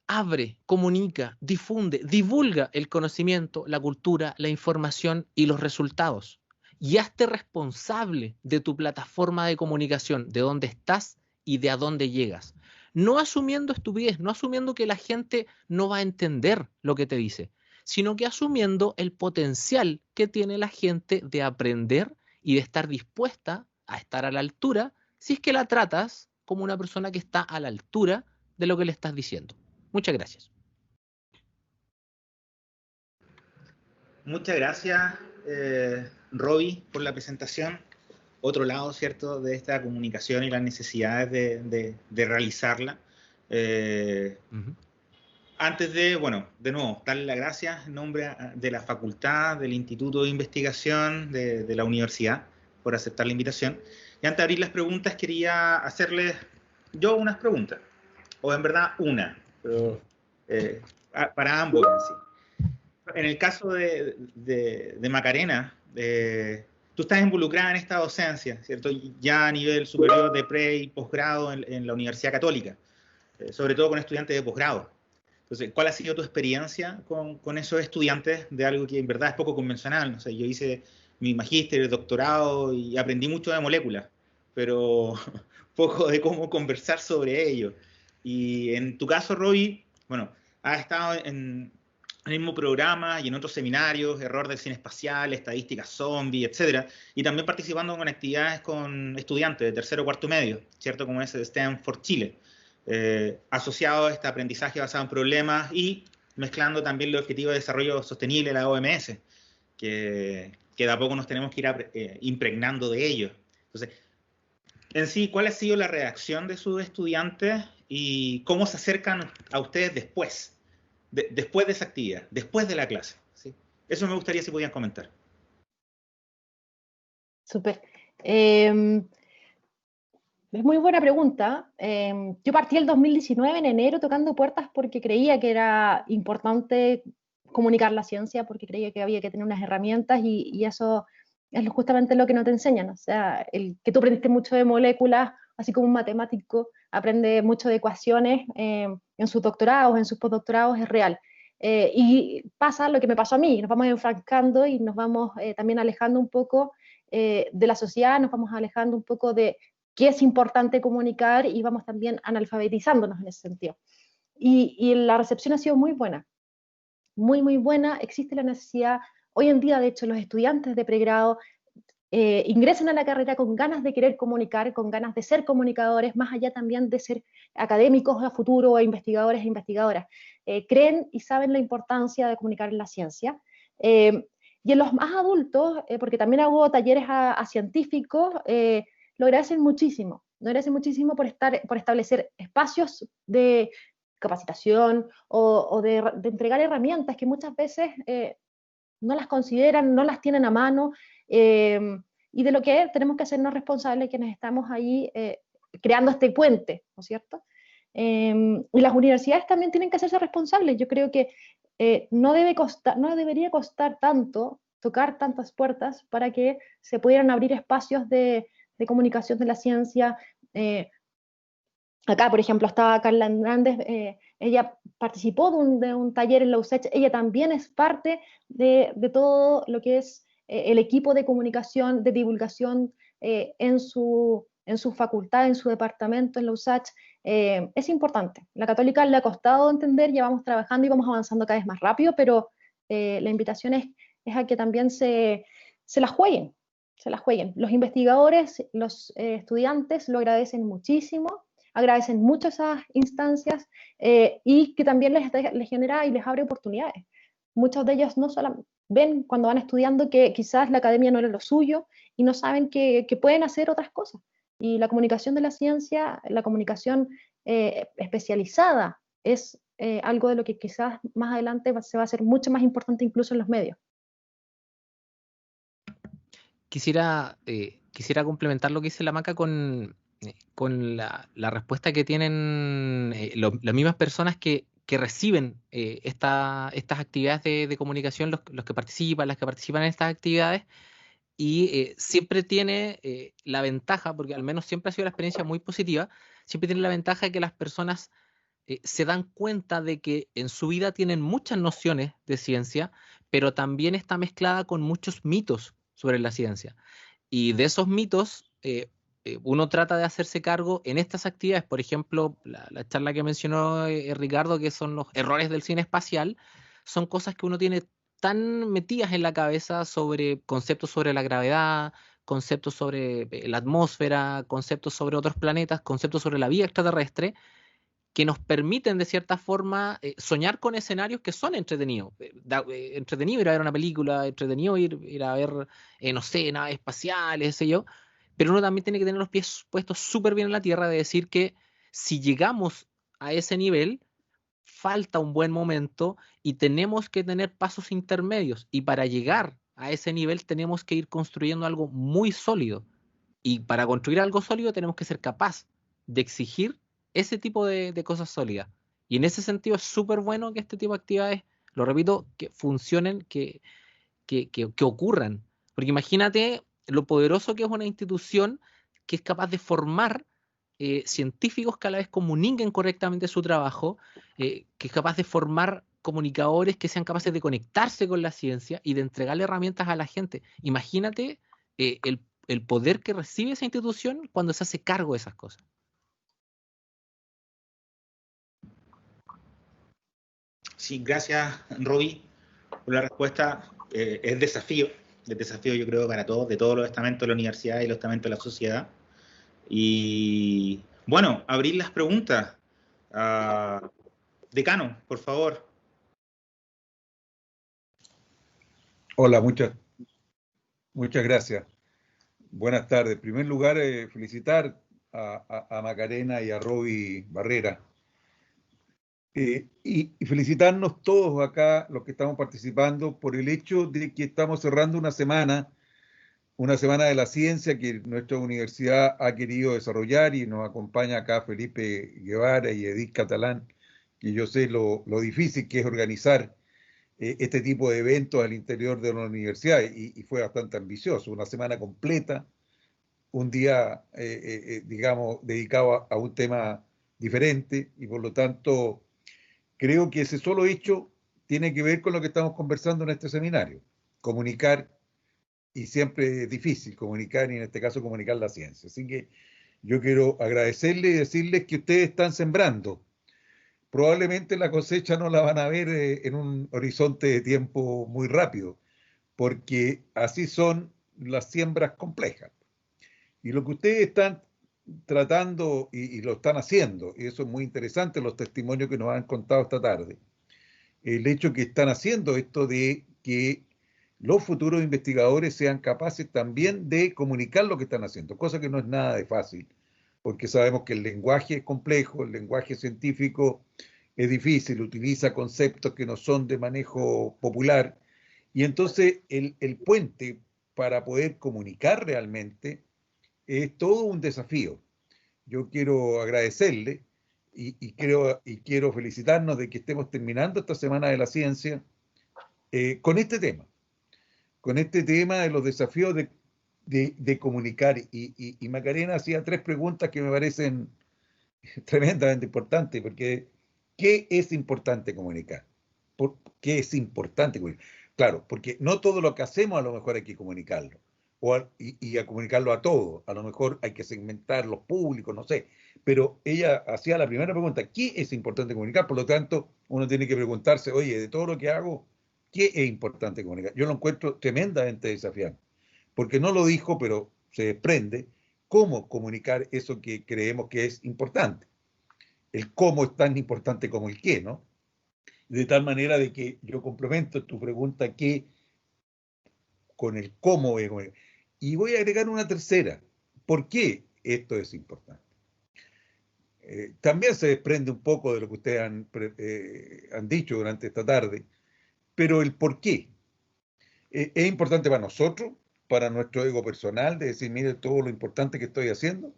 abre, comunica, difunde, divulga el conocimiento, la cultura, la información y los resultados. Y hazte responsable de tu plataforma de comunicación, de dónde estás y de a dónde llegas. No asumiendo estupidez, no asumiendo que la gente no va a entender lo que te dice, sino que asumiendo el potencial que tiene la gente de aprender y de estar dispuesta a estar a la altura, si es que la tratas como una persona que está a la altura de lo que le estás diciendo. Muchas gracias. Muchas gracias, Roby, por la presentación. Otro lado, ¿cierto?, de esta comunicación y las necesidades de realizarla. Antes de, bueno, de nuevo, darle las gracias en nombre de la facultad, del Instituto de Investigación, de la universidad, por aceptar la invitación. Y antes de abrir las preguntas, quería hacerles yo unas preguntas, o en verdad una, pero para ambos en sí. En el caso de Macarena, tú estás involucrada en esta docencia, ¿cierto? Ya a nivel superior de pre y posgrado en la Universidad Católica, sobre todo con estudiantes de posgrado. Entonces, ¿cuál ha sido tu experiencia con esos estudiantes de algo que en verdad es poco convencional? O sea, yo hice mi magíster, el doctorado y aprendí mucho de moléculas, pero poco de cómo conversar sobre ello. Y en tu caso, Roby, bueno, has estado en el mismo programa y en otros seminarios, error del cine espacial, estadística zombie, etcétera, y también participando con actividades con estudiantes de tercero o cuarto medio, ¿cierto? Como ese de Stanford Chile. Asociado a este aprendizaje basado en problemas y mezclando también los objetivos de desarrollo sostenible de la OMS, que de a poco nos tenemos que ir impregnando de ellos. Entonces, en sí, ¿cuál ha sido la reacción de sus estudiantes y cómo se acercan a ustedes después de esa actividad, después de la clase? ¿Sí? Eso me gustaría si podían comentar. Súper. Es muy buena pregunta. Yo partí el 2019 en enero tocando puertas porque creía que era importante comunicar la ciencia, porque creía que había que tener unas herramientas y eso es justamente lo que no te enseñan. O sea, el que tú aprendiste mucho de moléculas, así como un matemático aprende mucho de ecuaciones en sus doctorados, en sus postdoctorados, es real. Y pasa lo que me pasó a mí, nos vamos enfrancando y nos vamos también alejando un poco de la sociedad, nos vamos alejando un poco de qué es importante comunicar y vamos también analfabetizándonos en ese sentido. Y la recepción ha sido muy buena, muy, muy buena. Existe la necesidad Hoy en día, de hecho, los estudiantes de pregrado ingresan a la carrera con ganas de querer comunicar, con ganas de ser comunicadores, más allá también de ser académicos a futuro o investigadores e investigadoras. Creen y saben la importancia de comunicar en la ciencia. Y en los más adultos, porque también hago talleres a científicos, lo agradecen muchísimo. Lo agradecen muchísimo por establecer espacios de capacitación o de entregar herramientas que muchas veces no las consideran, no las tienen a mano, y de lo que tenemos que hacernos responsables quienes estamos ahí creando este puente, ¿no es cierto? Y las universidades también tienen que hacerse responsables. Yo creo que no debería costar tanto tocar tantas puertas para que se pudieran abrir espacios de comunicación de la ciencia. Acá, por ejemplo, estaba Carla Hernández, ella participó de un taller en la USACH, ella también es parte de todo lo que es el equipo de comunicación, de divulgación en su facultad, en su departamento, en la USACH. Es importante. La Católica le ha costado entender, ya vamos trabajando y vamos avanzando cada vez más rápido, pero la invitación es a que también se la jueguen, se la jueguen. Los investigadores, los estudiantes lo agradecen muchísimo, agradecen mucho esas instancias y que también les genera y les abre oportunidades. Muchos de ellos no solo ven cuando van estudiando que quizás la academia no era lo suyo y no saben que pueden hacer otras cosas. Y la comunicación de la ciencia, la comunicación especializada, es algo de lo que quizás más adelante se va a hacer mucho más importante incluso en los medios. Quisiera complementar lo que dice la Maca con la respuesta que tienen las mismas personas que reciben estas actividades de comunicación, los que participan, las que participan en estas actividades, y siempre tiene la ventaja, porque al menos siempre ha sido la experiencia muy positiva, siempre tiene la ventaja de que las personas se dan cuenta de que en su vida tienen muchas nociones de ciencia, pero también está mezclada con muchos mitos sobre la ciencia. Y de esos mitos, uno trata de hacerse cargo en estas actividades. Por ejemplo, la charla que mencionó Ricardo, que son los errores del cine espacial, son cosas que uno tiene tan metidas en la cabeza sobre conceptos sobre la gravedad, conceptos sobre la atmósfera, conceptos sobre otros planetas, conceptos sobre la vida extraterrestre, que nos permiten de cierta forma soñar con escenarios que son entretenidos. Entretenido ir a ver una película, entretenido ir a ver, no sé, naves espaciales, sé yo, pero uno también tiene que tener los pies puestos súper bien en la tierra de decir que si llegamos a ese nivel, falta un buen momento y tenemos que tener pasos intermedios, y para llegar a ese nivel tenemos que ir construyendo algo muy sólido, y para construir algo sólido tenemos que ser capaz de exigir ese tipo de cosas sólidas. Y en ese sentido es súper bueno que este tipo de actividades, lo repito, que funcionen, que ocurran. Porque imagínate lo poderoso que es una institución que es capaz de formar científicos que a la vez comuniquen correctamente su trabajo, que es capaz de formar comunicadores que sean capaces de conectarse con la ciencia y de entregarle herramientas a la gente. Imagínate el poder que recibe esa institución cuando se hace cargo de esas cosas. Sí, gracias, Roby, por la respuesta. Es desafío yo creo para todos, de todos los estamentos de la universidad y los estamentos de la sociedad. Y bueno, abrir las preguntas. Decano, por favor. Hola, muchas gracias. Buenas tardes. En primer lugar, felicitar a Macarena y a Roby Barrera. Y felicitarnos todos acá, los que estamos participando, por el hecho de que estamos cerrando una semana de la ciencia que nuestra universidad ha querido desarrollar, y nos acompaña acá Felipe Guevara y Edith Catalán, que yo sé lo difícil que es organizar este tipo de eventos al interior de una universidad, y fue bastante ambicioso, una semana completa, un día, digamos, dedicado a un tema diferente, y por lo tanto creo que ese solo hecho tiene que ver con lo que estamos conversando en este seminario: comunicar, y siempre es difícil comunicar, y en este caso comunicar la ciencia. Así que yo quiero agradecerles y decirles que ustedes están sembrando. Probablemente la cosecha no la van a ver en un horizonte de tiempo muy rápido, porque así son las siembras complejas. Y lo que ustedes están tratando y lo están haciendo, y eso es muy interesante, los testimonios que nos han contado esta tarde, el hecho que están haciendo esto de que los futuros investigadores sean capaces también de comunicar lo que están haciendo, cosa que no es nada de fácil, porque sabemos que el lenguaje es complejo, el lenguaje científico es difícil, utiliza conceptos que no son de manejo popular, y entonces el puente para poder comunicar realmente es todo un desafío. Yo quiero agradecerle y quiero felicitarnos de que estemos terminando esta Semana de la Ciencia con este tema de los desafíos de comunicar. Y Macarena hacía 3 preguntas que me parecen tremendamente importantes, porque ¿qué es importante comunicar? ¿Por qué es importante comunicar? Claro, porque no todo lo que hacemos a lo mejor hay que comunicarlo, y a comunicarlo a todos, a lo mejor hay que segmentar los públicos, no sé, pero ella hacía la primera pregunta, ¿qué es importante comunicar? Por lo tanto, uno tiene que preguntarse, oye, de todo lo que hago, ¿qué es importante comunicar? Yo lo encuentro tremendamente desafiante, porque no lo dijo, pero se desprende cómo comunicar eso que creemos que es importante. El cómo es tan importante como el qué, ¿no? De tal manera de que yo complemento tu pregunta qué con el cómo. Y voy a agregar una tercera. ¿Por qué esto es importante? También se desprende un poco de lo que ustedes han dicho durante esta tarde, pero el por qué. Es importante para nosotros, para nuestro ego personal, de decir, mire todo lo importante que estoy haciendo.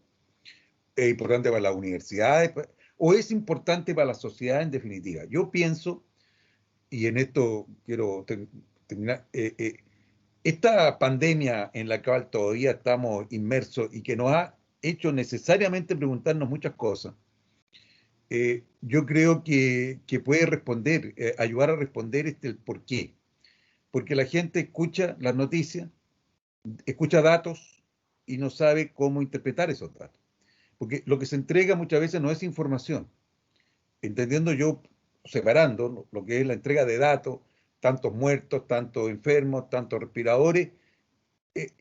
Es importante para las universidades, o es importante para la sociedad en definitiva. Yo pienso, y en esto quiero terminar, esta pandemia en la cual todavía estamos inmersos y que nos ha hecho necesariamente preguntarnos muchas cosas, yo creo que puede responder, ayudar a responder el por qué. Porque la gente escucha las noticias, escucha datos y no sabe cómo interpretar esos datos. Porque lo que se entrega muchas veces no es información. Entendiendo yo, separando lo que es la entrega de datos, tantos muertos, tantos enfermos, tantos respiradores,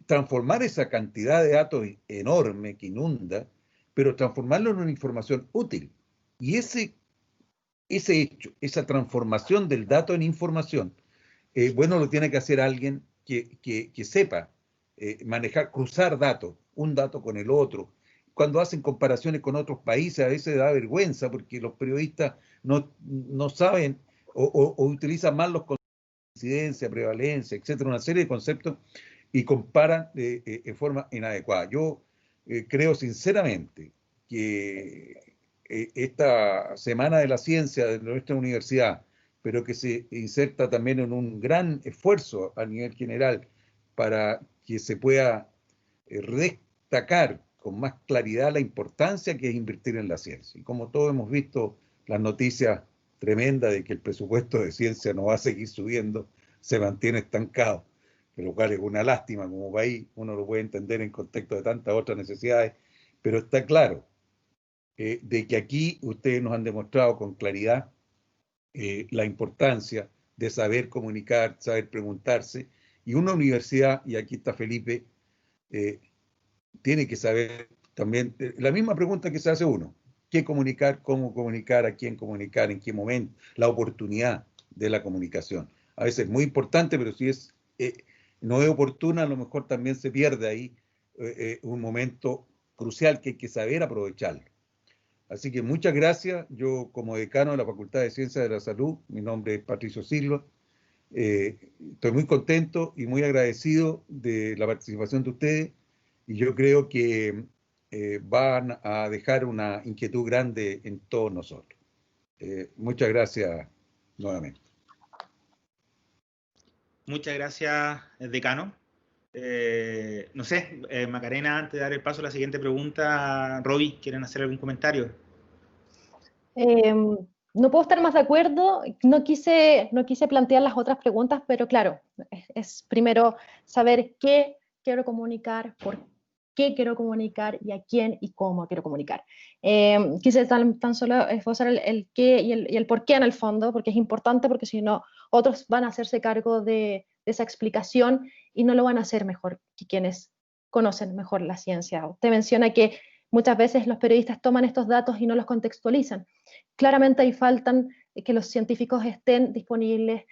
transformar esa cantidad de datos enorme que inunda, pero transformarlo en una información útil. Y ese hecho, esa transformación del dato en información, bueno, lo tiene que hacer alguien que sepa manejar, cruzar datos, un dato con el otro. Cuando hacen comparaciones con otros países, a veces da vergüenza porque los periodistas no saben o utilizan mal los conceptos de incidencia, prevalencia, etcétera, una serie de conceptos y comparan en forma inadecuada. Yo creo sinceramente que esta Semana de la Ciencia de nuestra universidad, pero que se inserta también en un gran esfuerzo a nivel general para que se pueda destacar con más claridad la importancia que es invertir en la ciencia. Y como todos hemos visto las noticias tremendas de que el presupuesto de ciencia no va a seguir subiendo, se mantiene estancado, lo cual es una lástima como país, uno lo puede entender en contexto de tantas otras necesidades, pero está claro de que aquí ustedes nos han demostrado con claridad la importancia de saber comunicar, saber preguntarse, y una universidad, y aquí está Felipe, tiene que saber también la misma pregunta que se hace uno: ¿qué comunicar, cómo comunicar, a quién comunicar, en qué momento? La oportunidad de la comunicación. A veces es muy importante, pero si no es oportuna, a lo mejor también se pierde ahí un momento crucial que hay que saber aprovecharlo. Así que muchas gracias. Yo, como decano de la Facultad de Ciencias de la Salud, mi nombre es Patricio Silva, estoy muy contento y muy agradecido de la participación de ustedes, y yo creo que van a dejar una inquietud grande en todos nosotros. Muchas gracias nuevamente. Muchas gracias, decano. No sé, Macarena, antes de dar el paso a la siguiente pregunta, Roby, ¿quieren hacer algún comentario? No puedo estar más de acuerdo. No quise plantear las otras preguntas, pero claro, es primero saber qué quiero comunicar, por qué quiero comunicar y a quién y cómo quiero comunicar. Quise tan solo esbozar el qué y el por qué en el fondo, porque es importante, porque si no, otros van a hacerse cargo de esa explicación y no lo van a hacer mejor que quienes conocen mejor la ciencia. Usted menciona que muchas veces los periodistas toman estos datos y no los contextualizan. Claramente ahí faltan que los científicos estén disponibles,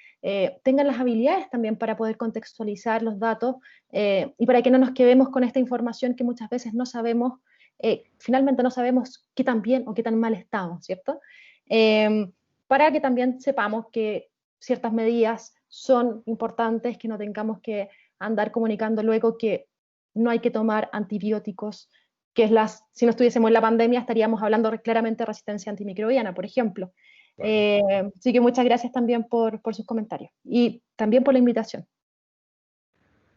tengan las habilidades también para poder contextualizar los datos y para que no nos quedemos con esta información que muchas veces no sabemos, finalmente no sabemos qué tan bien o qué tan mal estamos, ¿cierto? Para que también sepamos que ciertas medidas son importantes, que no tengamos que andar comunicando luego que no hay que tomar antibióticos, que es si no estuviésemos en la pandemia estaríamos hablando claramente de resistencia antimicrobiana, por ejemplo. Así que muchas gracias también por sus comentarios y también por la invitación.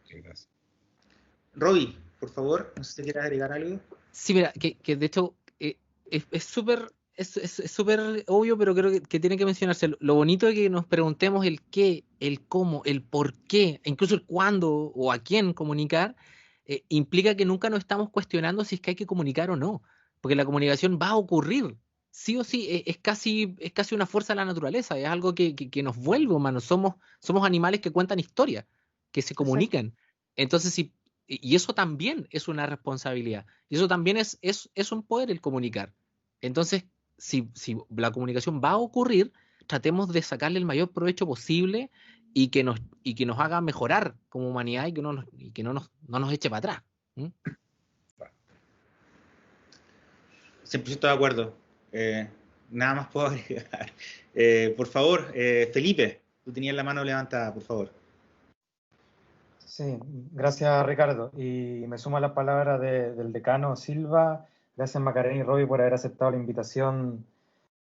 Sí, gracias. Roby, por favor, no sé si quieres agregar algo. Sí, mira, que de hecho es súper obvio, pero creo que tiene que mencionarse. Lo bonito de que nos preguntemos el qué, el cómo, el por qué, e incluso el cuándo o a quién comunicar, implica que nunca nos estamos cuestionando si es que hay que comunicar o no, porque la comunicación va a ocurrir. Sí o sí, es casi una fuerza de la naturaleza, es algo que nos vuelve humanos. Somos animales que cuentan historias, que se comunican. Entonces, y eso también es una responsabilidad. Y eso también es un poder el comunicar. Entonces, si la comunicación va a ocurrir, tratemos de sacarle el mayor provecho posible y que nos haga mejorar como humanidad y que no nos eche para atrás. 100% de acuerdo. Nada más puedo agregar. Por favor, Felipe, tú tenías la mano levantada, por favor. Sí, gracias Ricardo. Y me sumo a las palabras del decano Silva. Gracias Macarena y Roby por haber aceptado la invitación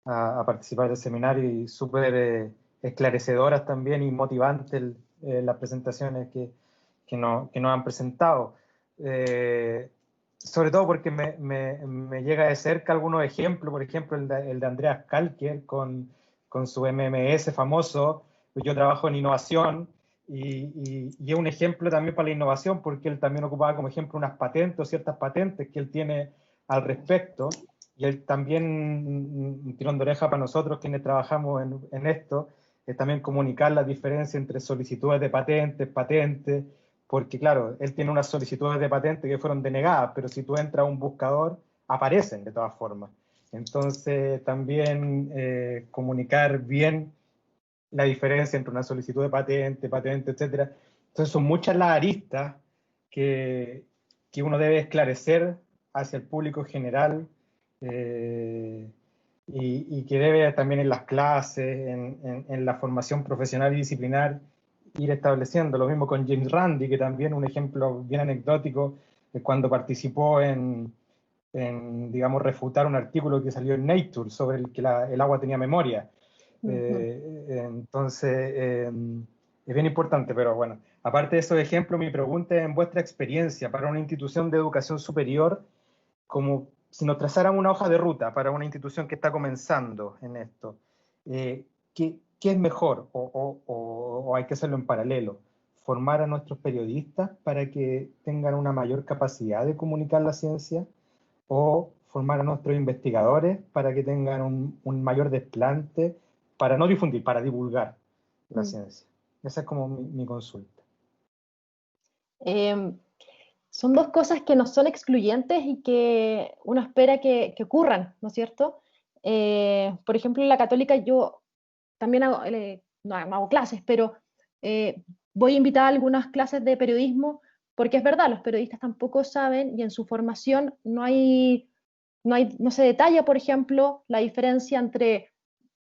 a participar del seminario y súper esclarecedoras también y motivantes las presentaciones que nos han presentado. Sobre todo porque me llega de cerca algunos ejemplos, por ejemplo el de Andreas Kalker con su MMS famoso. Yo trabajo en innovación y es un ejemplo también para la innovación porque él también ocupaba como ejemplo unas patentes o ciertas patentes que él tiene al respecto. Y él también, un tirón de oreja para nosotros quienes trabajamos en esto, es también comunicar la diferencia entre solicitudes de patentes, porque claro, él tiene unas solicitudes de patente que fueron denegadas, pero si tú entras a un buscador, aparecen de todas formas. Entonces, también comunicar bien la diferencia entre una solicitud de patente, etc. Entonces, son muchas las aristas que uno debe esclarecer hacia el público general y que debe también en las clases, en la formación profesional y disciplinar, ir estableciendo. Lo mismo con James Randi, que también un ejemplo bien anecdótico, cuando participó digamos, refutar un artículo que salió en Nature sobre el que el agua tenía memoria. Entonces, es bien importante, pero bueno, aparte de esos ejemplos, mi pregunta es, en vuestra experiencia, para una institución de educación superior, como si nos trazaran una hoja de ruta para una institución que está comenzando en esto, ¿qué es mejor o hay que hacerlo en paralelo? ¿Formar a nuestros periodistas para que tengan una mayor capacidad de comunicar la ciencia? ¿O formar a nuestros investigadores para que tengan un mayor desplante, para no difundir, para divulgar la ciencia? Esa es como mi consulta. Son dos cosas que no son excluyentes y que uno espera que ocurran, ¿no es cierto? Por ejemplo, en la Católica yo también no hago clases, pero voy a invitar a algunas clases de periodismo, porque es verdad, los periodistas tampoco saben y en su formación no se detalla, por ejemplo, la diferencia entre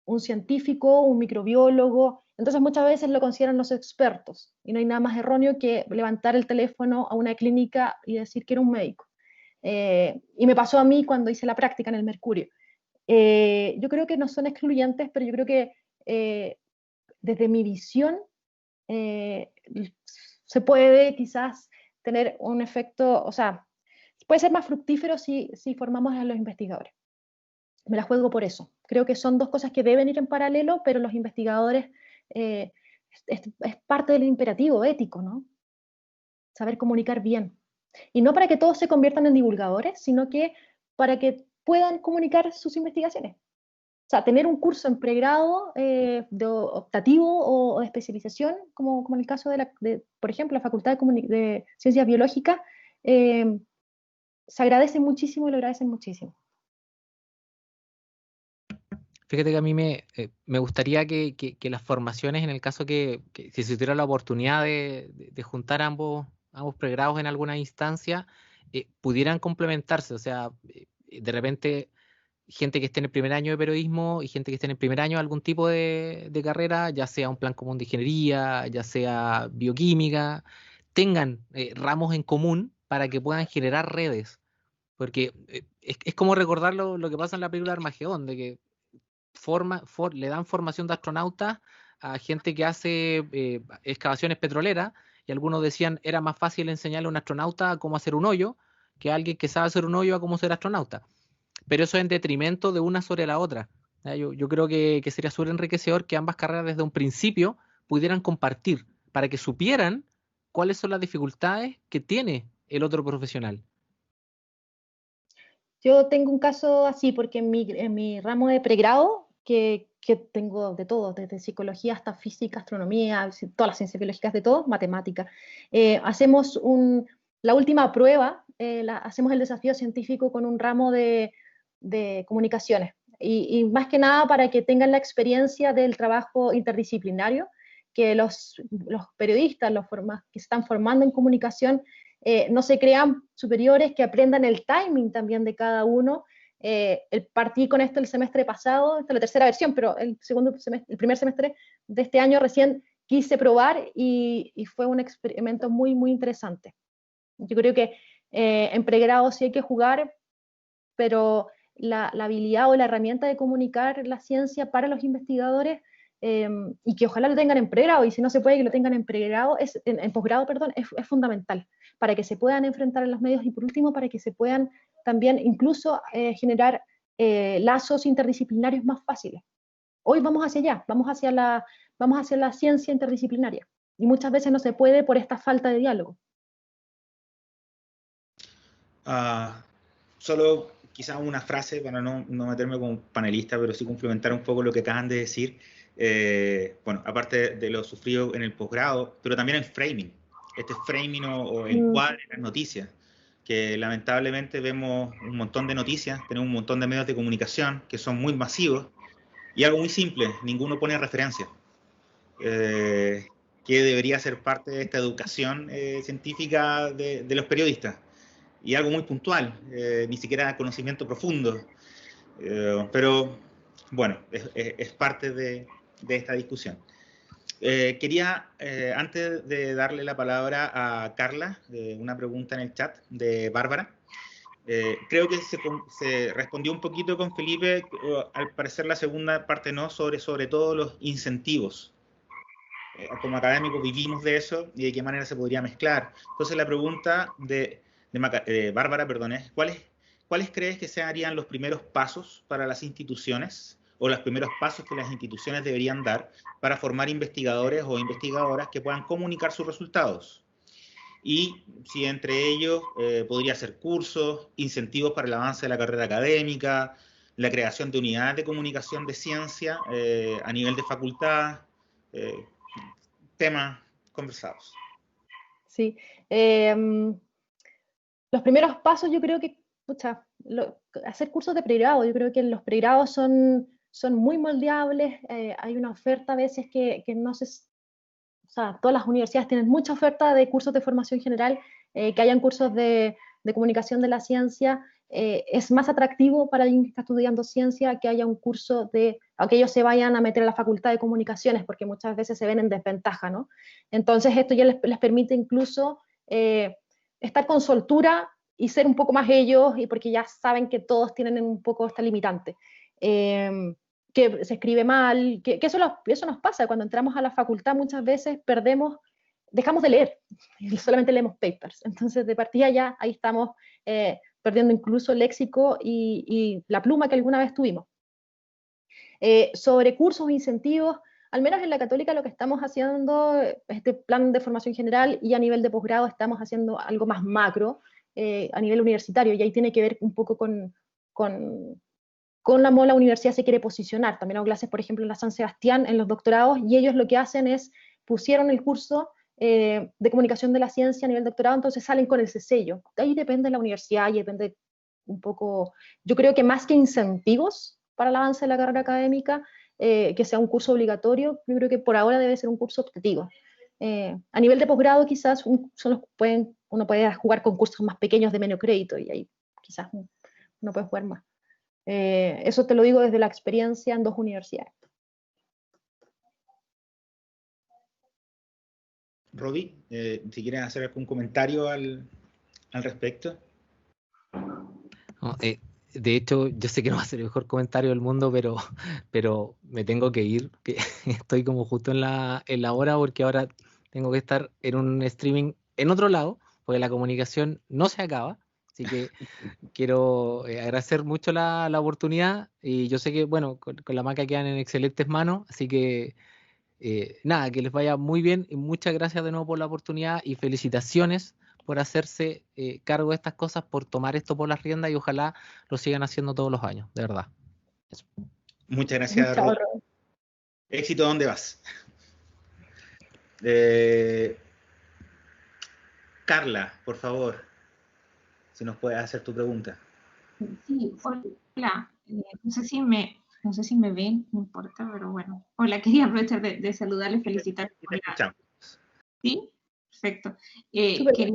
un científico, un microbiólogo. Entonces muchas veces lo consideran los expertos y no hay nada más erróneo que levantar el teléfono a una clínica y decir que era un médico. Y me pasó a mí cuando hice la práctica en el Mercurio. Yo creo que no son excluyentes, pero yo creo que desde mi visión se puede quizás tener un efecto, o sea, puede ser más fructífero si formamos a los investigadores. Me la juego por eso. Creo que son dos cosas que deben ir en paralelo, pero los investigadores es parte del imperativo ético, ¿no? Saber comunicar bien. Y no para que todos se conviertan en divulgadores, sino que para que puedan comunicar sus investigaciones. O sea, tener un curso en pregrado de optativo o de especialización, como en el caso por ejemplo, la Facultad de Ciencias Biológicas, se agradece muchísimo y lo agradecen muchísimo. Fíjate que a mí me gustaría que las formaciones, en el caso que si se tuviera la oportunidad de juntar ambos pregrados en alguna instancia, pudieran complementarse. O sea, de repente, gente que esté en el primer año de periodismo y gente que esté en el primer año de algún tipo de carrera, ya sea un plan común de ingeniería, ya sea bioquímica, tengan ramos en común para que puedan generar redes. Porque es como recordar lo que pasa en la película Armagedón, de que le dan formación de astronautas a gente que hace excavaciones petroleras, y algunos decían era más fácil enseñarle a un astronauta a cómo hacer un hoyo que a alguien que sabe hacer un hoyo a cómo ser astronauta. Pero eso en detrimento de una sobre la otra. Yo creo que sería súper enriquecedor que ambas carreras desde un principio pudieran compartir para que supieran cuáles son las dificultades que tiene el otro profesional. Yo tengo un caso así, porque en mi ramo de pregrado, que tengo de todo, desde psicología hasta física, astronomía, todas las ciencias biológicas, de todo, matemática, hacemos la última prueba, hacemos el desafío científico con un ramo de comunicaciones. Y más que nada para que tengan la experiencia del trabajo interdisciplinario, que los periodistas, que se están formando en comunicación, no se crean superiores, que aprendan el timing también de cada uno. Partí con esto el semestre pasado, esta es la tercera versión, pero el primer semestre de este año recién quise probar y fue un experimento muy, muy interesante. Yo creo que en pregrado sí hay que jugar, pero la habilidad o la herramienta de comunicar la ciencia para los investigadores, y que ojalá lo tengan en pregrado, y si no se puede que lo tengan en pregrado, en posgrado, perdón, es fundamental para que se puedan enfrentar en los medios, y por último para que se puedan también incluso generar lazos interdisciplinarios más fáciles. Hoy vamos hacia allá, vamos hacia la ciencia interdisciplinaria, y muchas veces no se puede por esta falta de diálogo. Solo quizás una frase para no meterme como panelista, pero sí complementar un poco lo que acaban de decir. Bueno, aparte de lo sufrido en el posgrado, pero también el framing, este framing o el cuadro de las noticias, que lamentablemente vemos un montón de noticias, tenemos un montón de medios de comunicación que son muy masivos, y algo muy simple, ninguno pone referencia, que debería ser parte de esta educación científica de los periodistas. Y algo muy puntual, ni siquiera conocimiento profundo, pero bueno, es parte de esta discusión. Quería, antes de darle la palabra a Carla, una pregunta en el chat de Bárbara. Creo que se respondió un poquito con Felipe, al parecer la segunda parte no, sobre todo los incentivos. Como académicos vivimos de eso y de qué manera se podría mezclar. Entonces la pregunta de Bárbara, perdón, es ¿cuáles crees que serían los primeros pasos para las instituciones o los primeros pasos que las instituciones deberían dar para formar investigadores o investigadoras que puedan comunicar sus resultados? Y si entre ellos podría ser cursos, incentivos para el avance de la carrera académica, la creación de unidades de comunicación de ciencia a nivel de facultad, temas conversados. Sí. Los primeros pasos, yo creo que, hacer cursos de pregrado, yo creo que los pregrados son muy moldeables, hay una oferta a veces que no se... O sea, todas las universidades tienen mucha oferta de cursos de formación general, que hayan cursos de comunicación de la ciencia. Es más atractivo para alguien que está estudiando ciencia que haya un curso o que ellos se vayan a meter a la facultad de comunicaciones, porque muchas veces se ven en desventaja, ¿no? Entonces esto ya les permite incluso estar con soltura y ser un poco más ellos, y porque ya saben que todos tienen un poco esta limitante. Que se escribe mal, que eso nos pasa cuando entramos a la facultad, muchas veces dejamos de leer, y solamente leemos papers. Entonces, de partida ya ahí estamos perdiendo incluso el léxico y la pluma que alguna vez tuvimos. Sobre cursos, incentivos, al menos en la Católica lo que estamos haciendo, este plan de formación general, y a nivel de posgrado estamos haciendo algo más macro, a nivel universitario, y ahí tiene que ver un poco con cómo la universidad se quiere posicionar. También hago clases, por ejemplo, en la San Sebastián, en los doctorados, y ellos lo que hacen es, pusieron el curso de comunicación de la ciencia a nivel doctorado, entonces salen con ese sello. De ahí depende de la universidad y depende un poco, yo creo que más que incentivos para el avance de la carrera académica, que sea un curso obligatorio, yo creo que por ahora debe ser un curso optativo. A nivel de posgrado quizás uno puede jugar con cursos más pequeños de menos crédito y ahí quizás uno puede jugar más. Eso te lo digo desde la experiencia en 2 universidades. Roby, si quieres hacer algún comentario al respecto. No, de hecho, yo sé que no va a ser el mejor comentario del mundo, pero me tengo que ir, que estoy como justo en la hora, porque ahora tengo que estar en un streaming en otro lado, porque la comunicación no se acaba. Así que quiero agradecer mucho la oportunidad, y yo sé que, bueno, con la Maca quedan en excelentes manos, así que nada, que les vaya muy bien, y muchas gracias de nuevo por la oportunidad, y felicitaciones por hacerse cargo de estas cosas, por tomar esto por las riendas, y ojalá lo sigan haciendo todos los años, de verdad. Eso. Muchas gracias, Chao, Roby. Rob. Éxito donde vas. Carla, por favor, si nos puedes hacer tu pregunta. Sí, hola. No sé si me ven, no importa, pero bueno. Hola, quería aprovechar de saludarles, felicitarles. Te escuchamos. Sí, perfecto. Súper.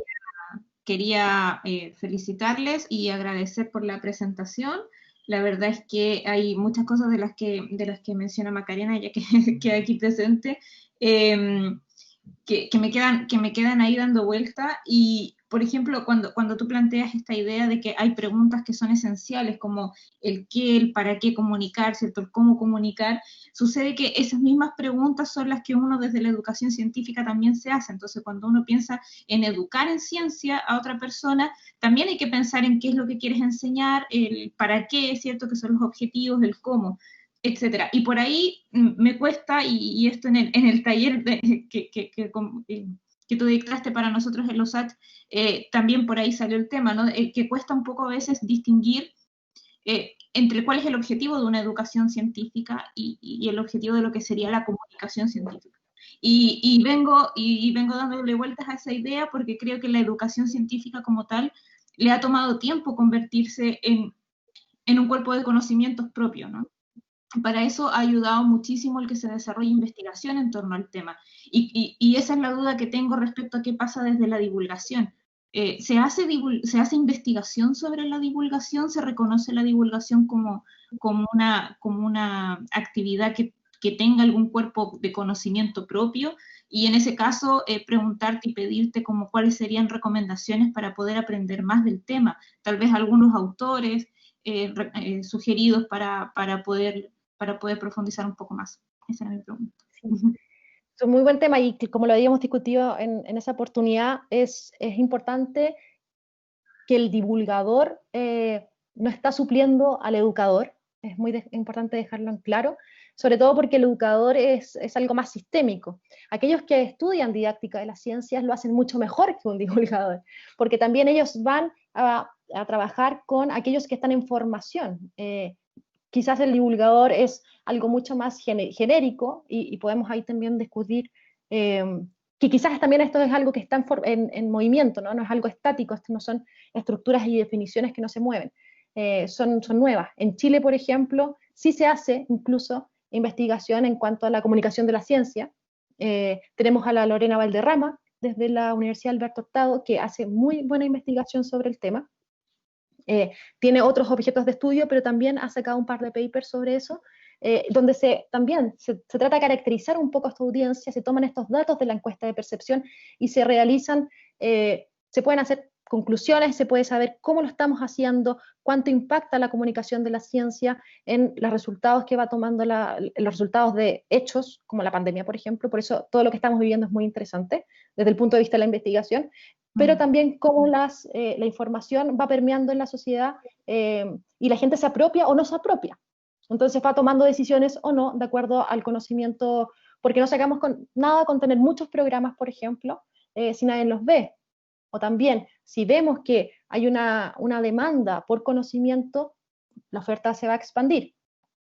Quería felicitarles y agradecer por la presentación. La verdad es que hay muchas cosas de las que menciona Macarena, ya que queda aquí presente, que me quedan ahí dando vuelta. Y, por ejemplo, cuando tú planteas esta idea de que hay preguntas que son esenciales, como el qué, el para qué comunicar, ¿cierto? El cómo comunicar, sucede que esas mismas preguntas son las que uno desde la educación científica también se hace. Entonces, cuando uno piensa en educar en ciencia a otra persona, también hay que pensar en qué es lo que quieres enseñar, el para qué, ¿cierto? Que son los objetivos, el cómo, etcétera. Y por ahí me cuesta, y esto en el taller que tú dictaste para nosotros en los SAT, también por ahí salió el tema, ¿no? Que cuesta un poco a veces distinguir entre cuál es el objetivo de una educación científica y el objetivo de lo que sería la comunicación científica. Y vengo dándole vueltas a esa idea porque creo que la educación científica como tal le ha tomado tiempo convertirse en un cuerpo de conocimientos propio, ¿no? Para eso ha ayudado muchísimo el que se desarrolle investigación en torno al tema. Y esa es la duda que tengo respecto a qué pasa desde la divulgación. ¿Se hace investigación sobre la divulgación? ¿Se reconoce la divulgación como una actividad que tenga algún cuerpo de conocimiento propio? Y en ese caso, preguntarte y pedirte como cuáles serían recomendaciones para poder aprender más del tema. Tal vez algunos autores sugeridos para poder profundizar un poco más. Esa era mi pregunta. Sí. Es un muy buen tema y como lo habíamos discutido en esa oportunidad, es importante que el divulgador no está supliendo al educador. Es muy importante dejarlo en claro, sobre todo porque el educador es algo más sistémico. Aquellos que estudian didáctica de las ciencias lo hacen mucho mejor que un divulgador, porque también ellos van a trabajar con aquellos que están en formación. Quizás el divulgador es algo mucho más genérico y podemos ahí también discutir que quizás también esto es algo que está en movimiento, ¿no? No es algo estático, esto no son estructuras y definiciones que no se mueven, son nuevas. En Chile, por ejemplo, sí se hace incluso investigación en cuanto a la comunicación de la ciencia. Tenemos a la Lorena Valderrama desde la Universidad Alberto Hurtado que hace muy buena investigación sobre el tema. Tiene otros objetos de estudio, pero también ha sacado un par de papers sobre eso, donde también se trata de caracterizar un poco a esta audiencia, se toman estos datos de la encuesta de percepción y se realizan, se pueden hacer conclusiones, se puede saber cómo lo estamos haciendo, cuánto impacta la comunicación de la ciencia en los resultados que va tomando, los resultados de hechos, como la pandemia, por ejemplo. Por eso todo lo que estamos viviendo es muy interesante desde el punto de vista de la investigación, pero también cómo la información va permeando en la sociedad y la gente se apropia o no se apropia. Entonces va tomando decisiones o no de acuerdo al conocimiento, porque no sacamos nada con tener muchos programas, por ejemplo, si nadie los ve. O también, si vemos que hay una demanda por conocimiento, la oferta se va a expandir.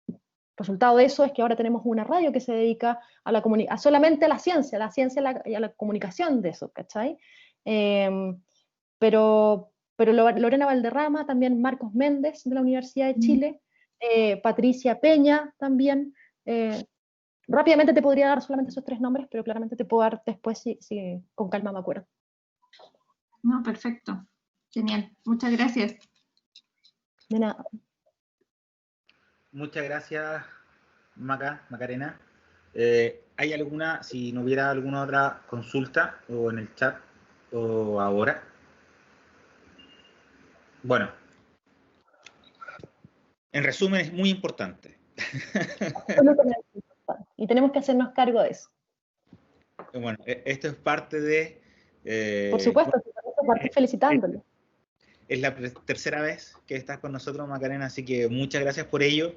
El resultado de eso es que ahora tenemos una radio que se dedica a solamente a la ciencia y a la comunicación de eso, ¿cachai? Pero Lorena Valderrama, también Marcos Méndez de la Universidad de Chile, Patricia Peña también. Rápidamente te podría dar solamente esos 3 nombres, pero claramente te puedo dar después si con calma me acuerdo. No, perfecto. Genial. Muchas gracias. De nada. Muchas gracias, Macarena. ¿Hay alguna, si no hubiera alguna otra consulta, o en el chat, o ahora? Bueno, en resumen es muy importante. Y tenemos que hacernos cargo de eso. Bueno, esto es parte de... Por supuesto, partí felicitándole. Es la tercera vez que estás con nosotros, Macarena, así que muchas gracias por ello.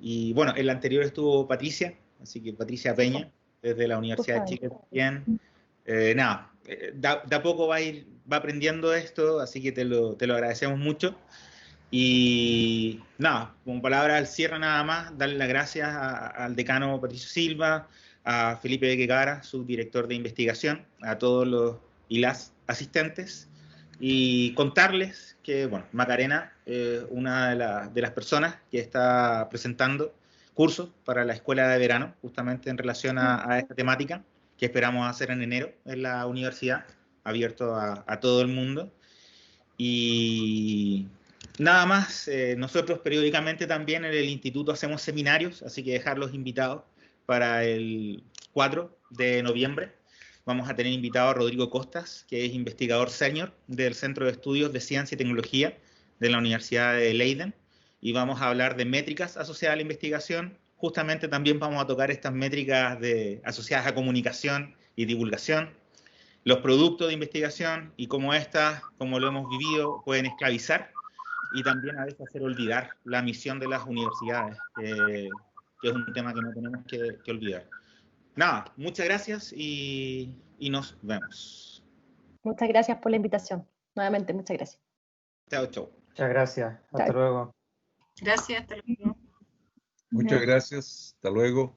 Y bueno, en la anterior estuvo Patricia, así que Patricia Peña, desde la Universidad de Chile también. Nada, de a poco va aprendiendo esto, así que te lo agradecemos mucho. Y nada, como palabra al cierre nada más, darle las gracias al decano Patricio Silva, a Felipe Guevara, su director de investigación, a todos los y las asistentes, y contarles que, bueno, Macarena es una de las personas que está presentando cursos para la escuela de verano, justamente en relación a esta temática, que esperamos hacer en enero en la universidad, abierto a todo el mundo. Y nada más, nosotros periódicamente también en el instituto hacemos seminarios, así que dejarlos invitados para el 4 de noviembre. Vamos a tener invitado a Rodrigo Costas, que es investigador senior del Centro de Estudios de Ciencia y Tecnología de la Universidad de Leiden, y vamos a hablar de métricas asociadas a la investigación. Justamente también vamos a tocar estas métricas asociadas a comunicación y divulgación, los productos de investigación y cómo estas, como lo hemos vivido, pueden esclavizar y también a veces hacer olvidar la misión de las universidades, que es un tema que no tenemos que olvidar. Nada, muchas gracias y nos vemos. Muchas gracias por la invitación. Nuevamente, muchas gracias. Chao, chao. Muchas gracias. Hasta luego. Gracias, hasta luego. Muchas gracias. Hasta luego.